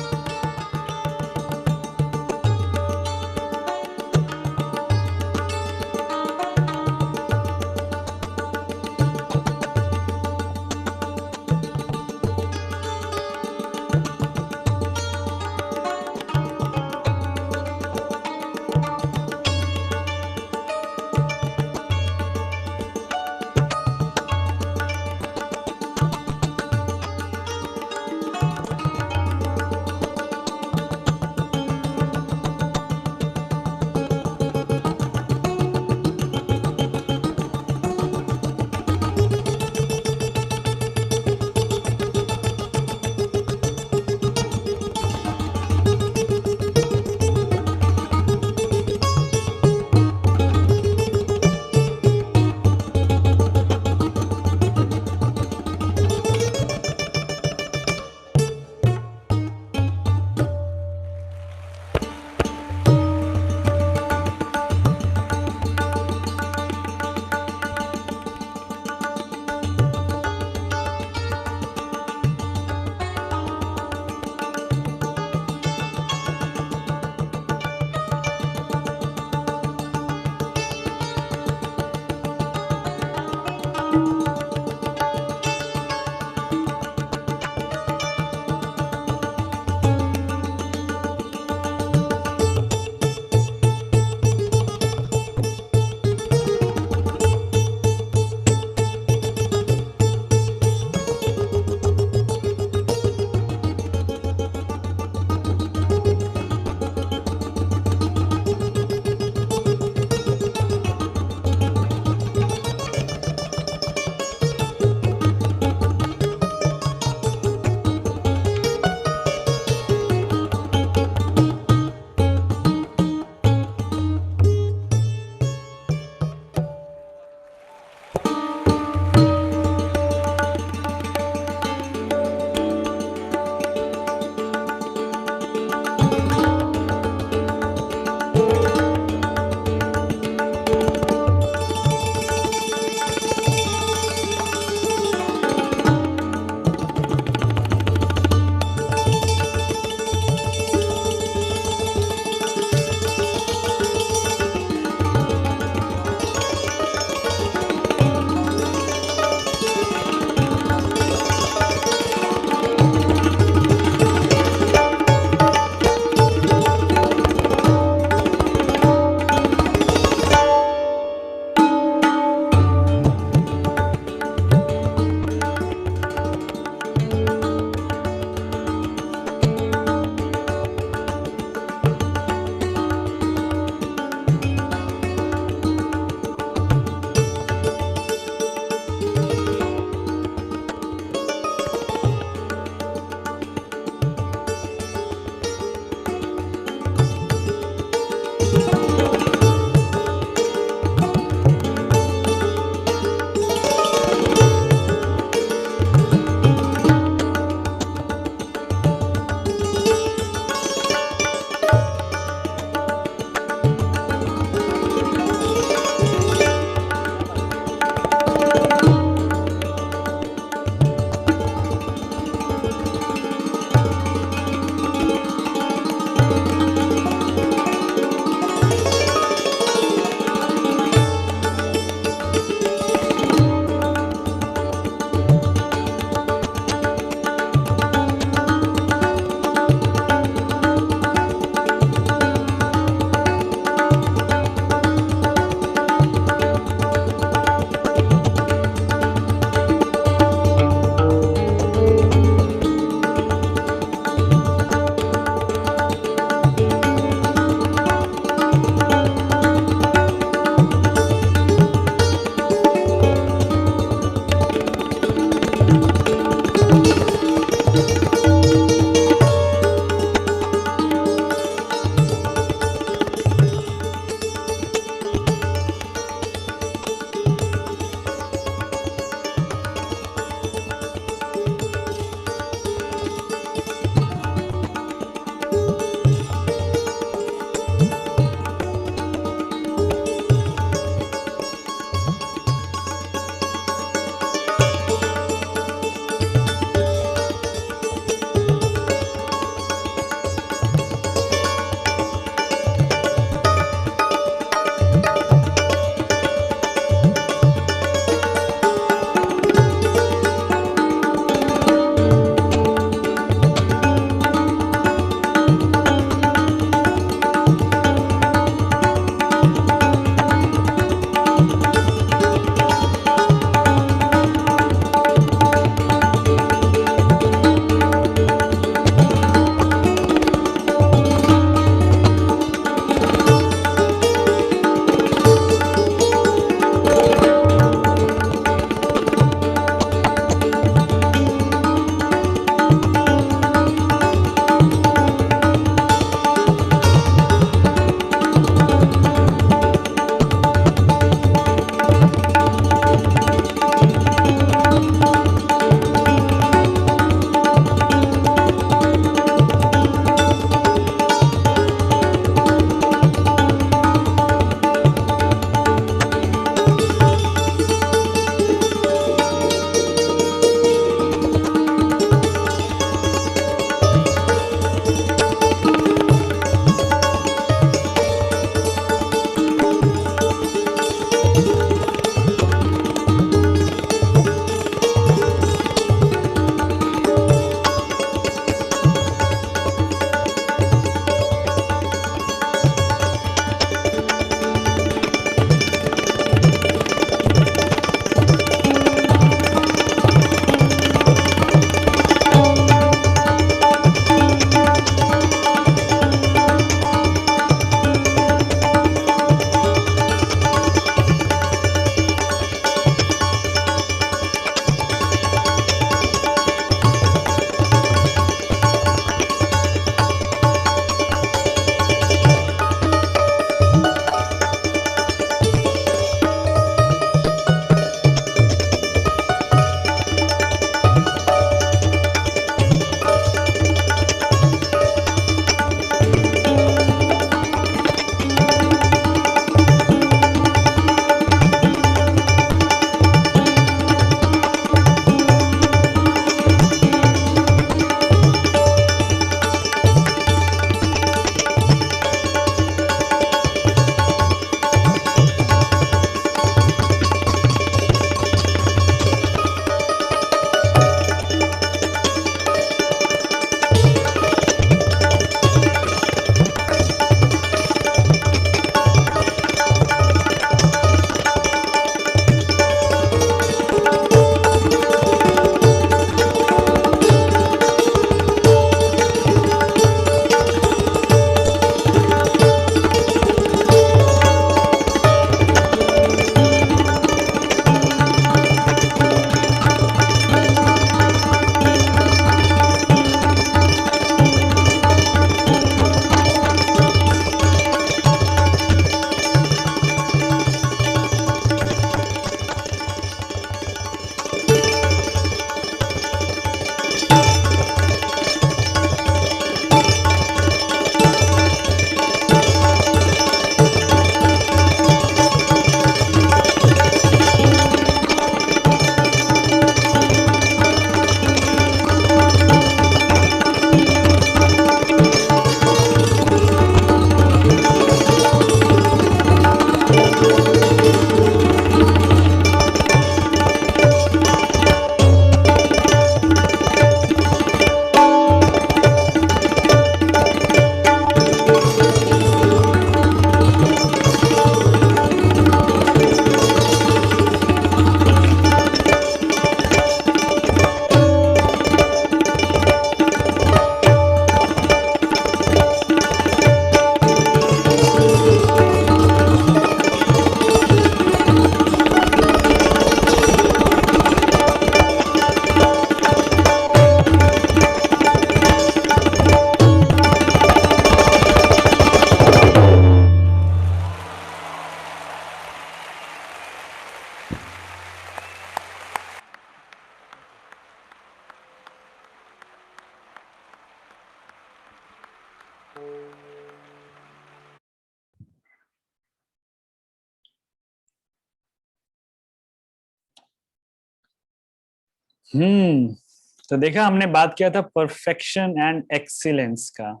तो देखा हमने बात किया था परफेक्शन एंड एक्सीलेंस का.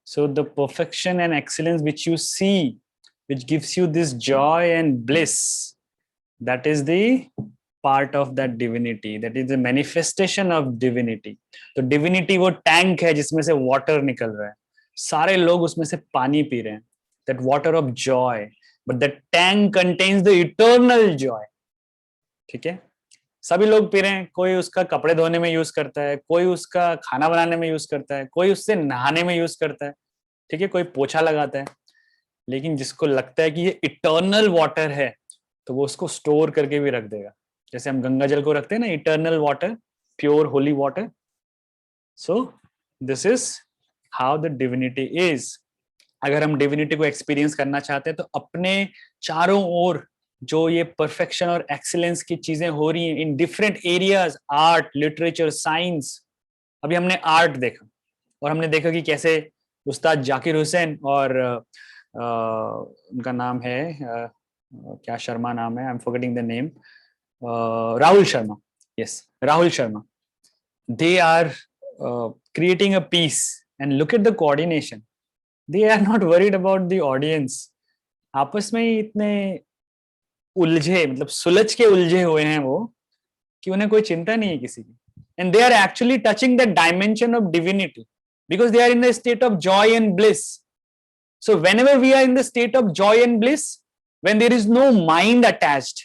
So the perfection and excellence which you see, which gives you this joy and bliss, that is the part of that divinity. That is the manifestation of divinity. तो divinity वो tank है जिसमें से water निकल रहा है. सारे लोग उसमें से पानी पी रहे हैं. That water of joy. But that tank contains the eternal joy. ठीक है? सभी लोग पी रहे हैं. कोई उसका कपड़े धोने में यूज करता है, कोई उसका खाना बनाने में यूज करता है, कोई उससे नहाने में यूज करता है. ठीक है, कोई पोछा लगाता है. लेकिन जिसको लगता है कि ये इटर्नल वाटर है तो वो उसको स्टोर करके भी रख देगा. जैसे हम गंगा जल को रखते हैं ना, eternal water, pure holy water. So this is how the divinity is. अगर हम डिविनिटी को एक्सपीरियंस करना चाहते हैं तो अपने चारों ओर जो ये परफेक्शन और एक्सीलेंस की चीजें हो रही हैं in different areas, art, literature, science. अभी हमने आर्ट देखा और हमने देखा कि कैसे उस्ताद जाकिर हुसैन और उनका नाम है क्या शर्मा नाम है, I am forgetting the name, Rahul Sharma. Yes, Rahul Sharma. They are creating a piece and look at the coordination. They are not worried about the audience. आपस में ही इतने उलझे, मतलब सुलझ के उलझे हुए हैं वो कि उन्हें कोई चिंता नहीं है किसी की. And they are actually touching the dimension of divinity because they are in the state of joy and bliss. So whenever we are in the state of joy and bliss, when there is no mind attached,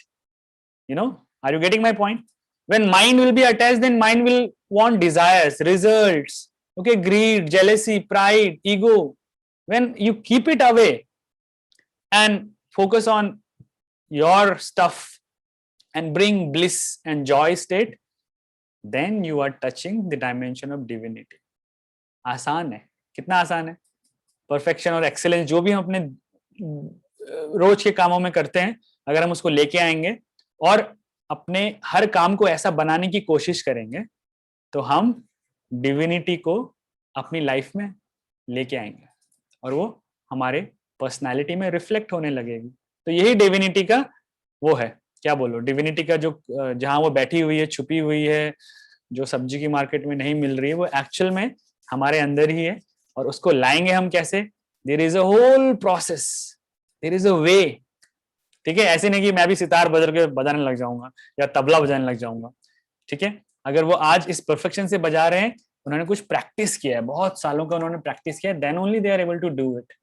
you know, are you getting my point? When mind will be attached, then mind will want desires, results, okay, greed, jealousy, pride, ego. When you keep it away and focus on your stuff and bring bliss and joy state, then you are touching the dimension of divinity. आसान है. कितना आसान है. Perfection और excellence जो भी हम अपने रोज के कामों में करते हैं, अगर हम उसको लेके आएंगे और अपने हर काम को ऐसा बनाने की कोशिश करेंगे तो हम डिविनिटी को अपनी लाइफ में लेके आएंगे और वो हमारे पर्सनालिटी में रिफ्लेक्ट होने लगेगी. तो यही डिविनिटी का वो है, क्या बोलो, डिविनिटी का जो जहां वो बैठी हुई है, छुपी हुई है, जो सब्जी की मार्केट में नहीं मिल रही है, वो एक्चुअल में हमारे अंदर ही है. और उसको लाएंगे हम कैसे? There is a whole process, there is a way. ठीक है, ऐसे नहीं कि मैं भी सितार बजाने लग जाऊंगा या तबला बजाने लग जाऊंगा. ठीक है, अगर वो आज इस परफेक्शन से बजा रहे हैं, उन्होंने कुछ प्रैक्टिस किया है, बहुत सालों का उन्होंने प्रैक्टिस किया है, then only they are able to do it.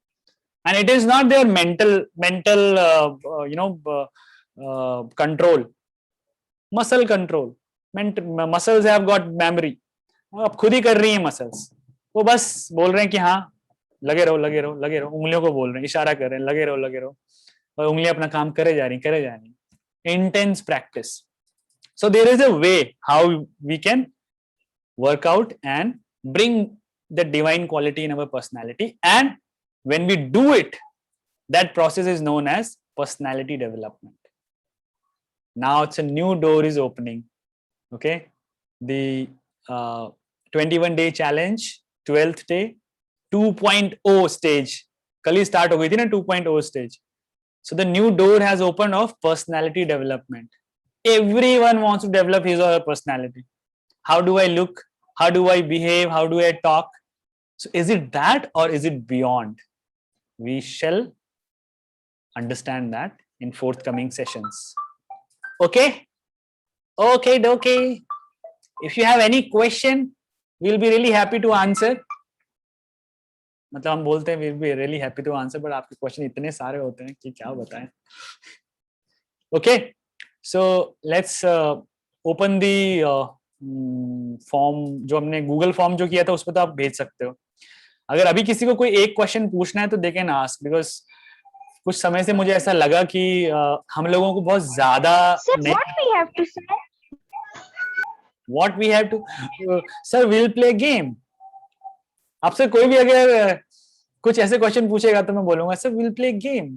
And it is not their mental you know control, muscle control. Muscles have got memory. अब खुद ही कर रही है मसल्स. वो बस बोल रहे हैं कि हाँ लगे रहो लगे रहो लगे रहो. उंगलियों को बोल रहे हैं, इशारा कर रहे हैं, लगे रहो, और उंगलियां अपना काम करे जा रही. Intense practice. So there is a way how we can work out and bring the divine quality in our personality. And when we do it, that process is known as personality development. Now it's a new door is opening. Okay, the 21-day challenge, 12th day, 2.0 stage. कल ही start हो गई थी ना 2.0 stage. So the new door has opened of personality development. Everyone wants to develop his or her personality. How do I look? How do I behave? How do I talk? So is it that or is it beyond? We shall understand that in forthcoming sessions. Okay? Okay. If you have any question, we'll be really happy to answer. मतलब हम बोलते हैं we'll be really happy to answer, but आपके question इतने सारे होते हैं कि क्या बताएं. Okay, so let's open the form. जो हमने गूगल फॉर्म जो किया था उस पर तो आप भेज सकते हो. अगर अभी किसी को कोई एक क्वेश्चन पूछना है तो they can ask, because कुछ समय से मुझे ऐसा लगा कि हम लोगों को बहुत ज्यादा What we have to, sir, we'll play game. आपसे कोई भी अगर कुछ ऐसे क्वेश्चन पूछेगा तो मैं बोलूंगा सर we'll play game.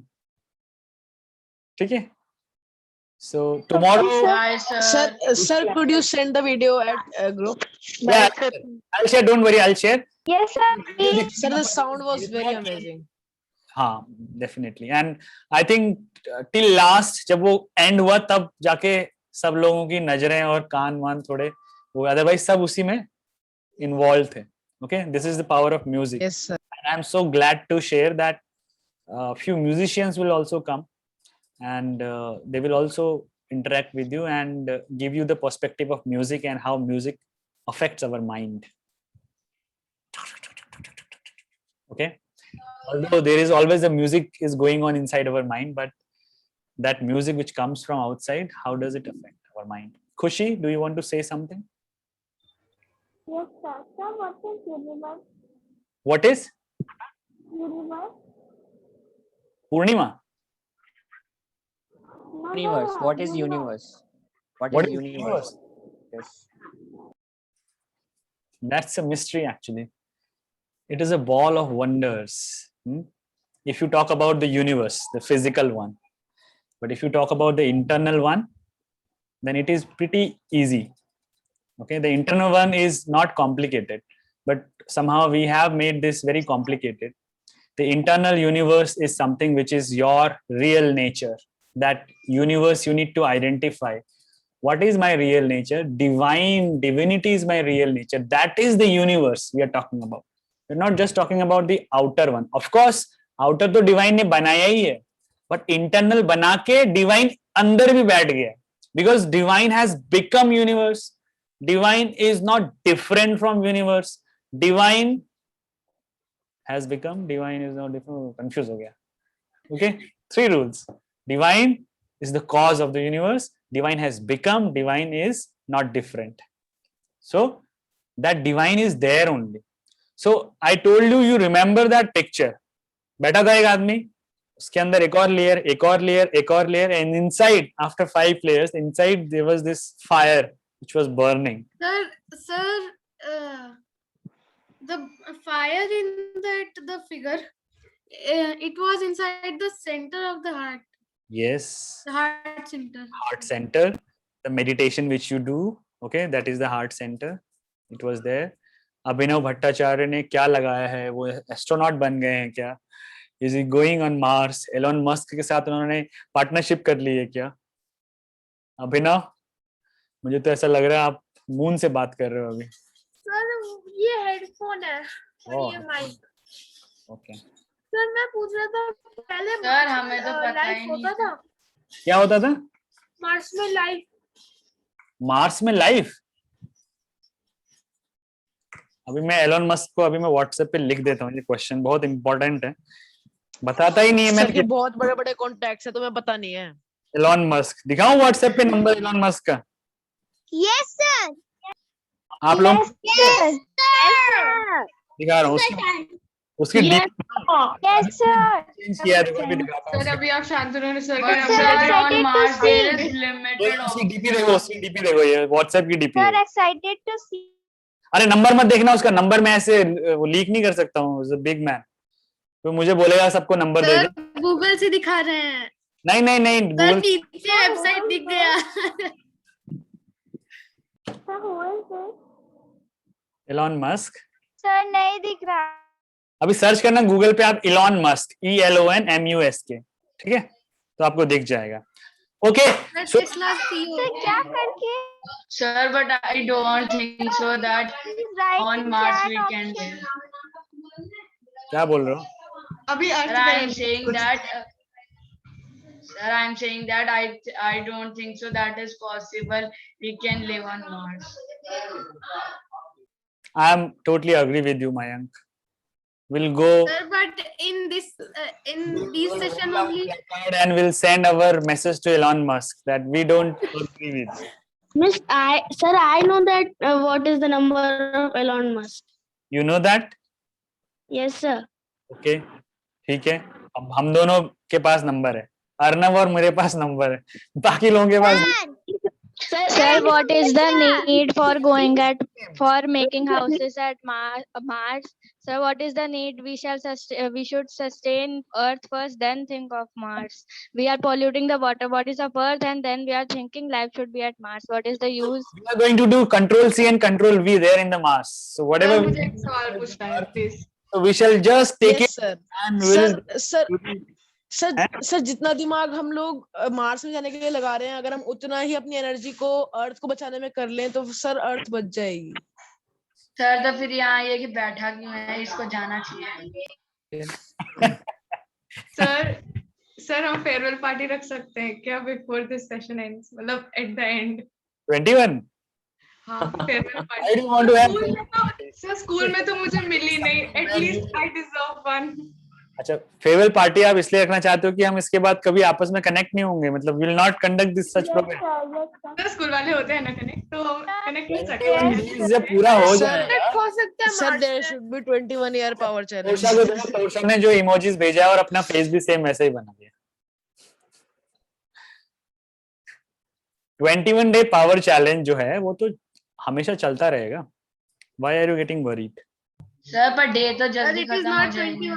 ठीक है? So tomorrow, sir, could you send the video at group? Yeah, I'll share. Don't worry, I'll share. Yes, sir. Sir, the sound was very amazing. हाँ, definitely. And I think till last जब वो end हुआ तब जाके सब लोगों की नजरें और कान वान थोड़े वो, अदरवाइज सब उसी में इन्वॉल्व थे. Okay, this is the power of music. Yes, sir. And I'm so glad to share that few musicians will also come, and they will also interact with you and give you the perspective of music and how music affects our mind. Okay, although there is always the music is going on inside our mind, but that music which comes from outside, how does it affect our mind? Khushi, do you want to say something? Yes, sir. Sir, what is universe? What is Universe? Purnima? Universe. What is universe? What is universe? Yes. That's a mystery actually. It is a ball of wonders. If you talk about the universe, the physical one, but if you talk about the internal one, then it is pretty easy. Okay, the internal one is not complicated, but somehow we have made this very complicated. The internal universe is something which is your real nature. That universe you need to identify. What is my real nature? Divinity is my real nature. That is the universe we are talking about. We're not just talking about the outer one. Of course, outer तो divine ने बनाया ही है, but internal बना के divine अंदर भी बैठ गया. Because divine has become universe. Divine is not different from universe. Divine has become. Divine is not different. Confused हो गया. Okay, 3 rules. Divine is the cause of the universe. Divine has become. Divine is not different. So that divine is there only. So I told you, you remember that picture. बैठा था एक आदमी, उसके अंदर एक और layer, एक और layer, एक और layer, and inside, after 5 layers, inside there was this fire which was burning. Sir, the fire in the figure, it was inside the center of the heart. Yes. The heart center. Heart center. The meditation which you do, okay, that is the heart center. It was there. अभिनव भट्टाचार्य ने क्या लगाया है? वो astronaut बन गए हैं क्या? Is he going on Mars? Elon Musk के साथ उन्होंने पार्टनरशिप कर ली है क्या? अभिनव, मुझे तो ऐसा लग रहा है आप मून से बात कर रहे हो अभी. सर ये हेडफोन है और ये माइक. ओके. सर मैं पूछ रहा था पहले सर हमें तो पता ही नहीं होता था. क्या होता था? मार्स में लाइफ. मार्स में लाइफ? अभी मैं एलोन मस्क को अभी मैं व्हाट्सएप पे लिख देता हूँ, ये क्वेश्चन बहुत इंपॉर्टेंट है, बताता ही नहीं है. मैं बहुत बड़े बड़े कॉन्टैक्ट्स है तो मैं पता नहीं है. एलोन मस्क दिखाऊं व्हाट्सएप पे नंबर एलोन मस्क का? Yes sir. आप लोग दिखा रहा हूँ उसकी यस सर. चेंज किया है, भी दिखाता हूँ. सर अभी आप शांतनु सर उसकी डीपी देखो, उसकी डीपी देखो, ये व्हाट्सएप की डीपी है. एक्साइटेड टू सी. अरे नंबर मत देखना, उसका नंबर मैं ऐसे लीक नहीं कर सकता हूँ. बिग मैन तो मुझे बोलेगा सबको नंबर दे दो. गूगल से दिखा रहे हैं. नहीं नहीं नहीं, गूगल नीचे वेबसाइट दिख गया. एलोन मस्क सर नहीं दिख रहा. अभी सर्च करना गूगल पे आप एलोन मस्क, ELONMUSK, ठीक है, तो आपको दिख जाएगा. ओके. सर क्या करके? Sir, but I don't think so that on Mars we can live. क्या बोल रहे हो? अभी Sir, I'm saying that. Sir, I'm saying that I don't think so that is possible. We can live on Mars. I am totally agree with you, Mayank. We'll go. Sir, but in this session only. And we'll send our message to Elon Musk that we don't agree with. Miss, I know that what is the number of Elon Musk. You know that? Yes, sir. Okay, ठीक है. अब हम दोनों के पास number है, अर्नव और मेरे पास number है, बाकी लोगों के पास. Sir, what is the need for making houses at Mars? Sir, what is the need? We should sustain Earth first, then think of Mars. We are polluting the water bodies of Earth, and then we are thinking life should be at Mars. What is the use? We are going to do Control C and Control V there in the Mars. So whatever. So we shall just take it and we'll. Sir, sir जितना दिमाग हम लोग Mars में जाने के लिए लगा रहे हैं, अगर हम उतना ही अपनी एनर्जी को अर्थ को बचाने में कर लें तो सर अर्थ बच जाएगी। सर तो फिर यहाँ ये कि बैठा क्यों है, इसको जाना चाहिए। सर हम फेयरवेल पार्टी रख सकते हैं क्या बिफोर दिस सेशन एंड्स, मतलब एट द एंड 21? हाँ farewell I don't want to have party. Sir school में तो मुझे मिली नहीं, एटलीस्ट आई डिजर्व वन। अच्छा, फेयरवेल पार्टी आप इसलिए रखना चाहते हो कि हम इसके बाद कभी आपस में कनेक्ट नहीं होंगे, मतलब will not conduct this such program. Sir school वाले होते हैं ना कनेक्ट, तो हम कनेक्ट कर सकते हैं। जब पूरा हो जाए हो सकता है sir, there should be 21 year power challenge. Tosha ने जो इमोजीज भेजा है और अपना फेस भी सेम वैसे ही बना दिया। 21 डे पावर चैलेंज जो है वो तो हमेशा चलता रहेगा। Why are you getting worried? Sir per day तो जल्दी खत्म हो जाएंगे।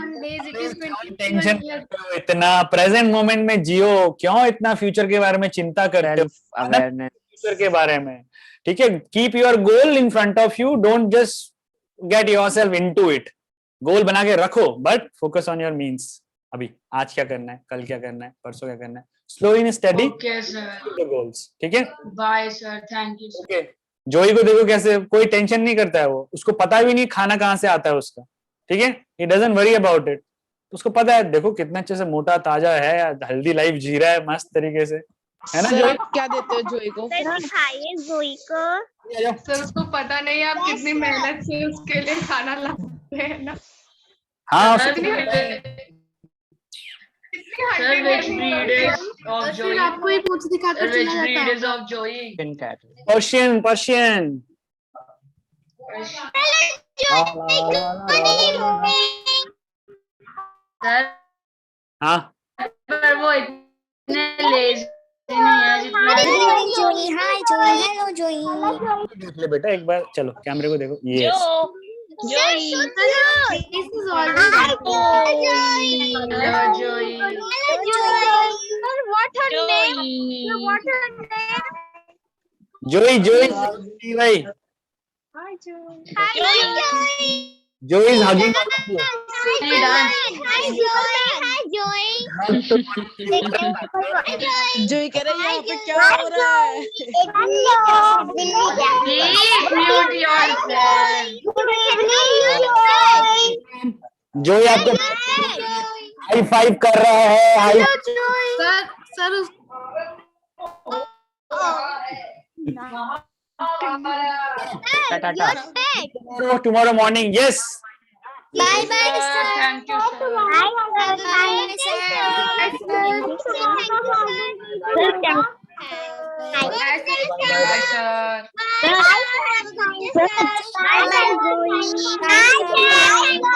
टेंशन इतना प्रेजेंट मोमेंट में जियो, क्यों इतना फ्यूचर के बारे में चिंता करते हो? फ्यूचर के बारे में ठीक है, keep your goal in front of you, don't just get yourself into it. Goal बना के रखो but focus on your means. अभी आज क्या करना है, कल क्या करना है, परसों क्या करना है, स्लो इन स्टडी गोल्स। ठीक है, bye sir, thank you sir. Okay, जोई को देखो कैसे कोई टेंशन नहीं करता है, वो उसको पता भी नहीं खाना कहाँ से आता है उसका। ठीक है, he doesn't worry about it। उसको पता है देखो कितना अच्छे से मोटा ताजा है, हेल्दी लाइफ जी रहा है मस्त तरीके से, है ना जोई? क्या देते हो जोई को? जोई को सर उसको पता नहीं आप कितनी मेहनत से उसके लिए खाना लाते हैं ना। हाँ sir which breed is of Joey? आपको ही पूछ दिखाकर Which चला breed is जाता of Joey? पर्शियन। सर हाँ पर वो इतने लेजी नहीं है जितना। हेलो जोई। देख ले बेटा एक बार, चलो कैमरे को देखो। ये जोई भाई, जोई इज हगिंग। जोई कह रही है यहाँ पे क्या हो रहा है? जोई आपको हाई फाइव कर रहा है। High sir tomorrow morning, yes। Bye bye sir. Thank you sir. Bye sir. Bye sir.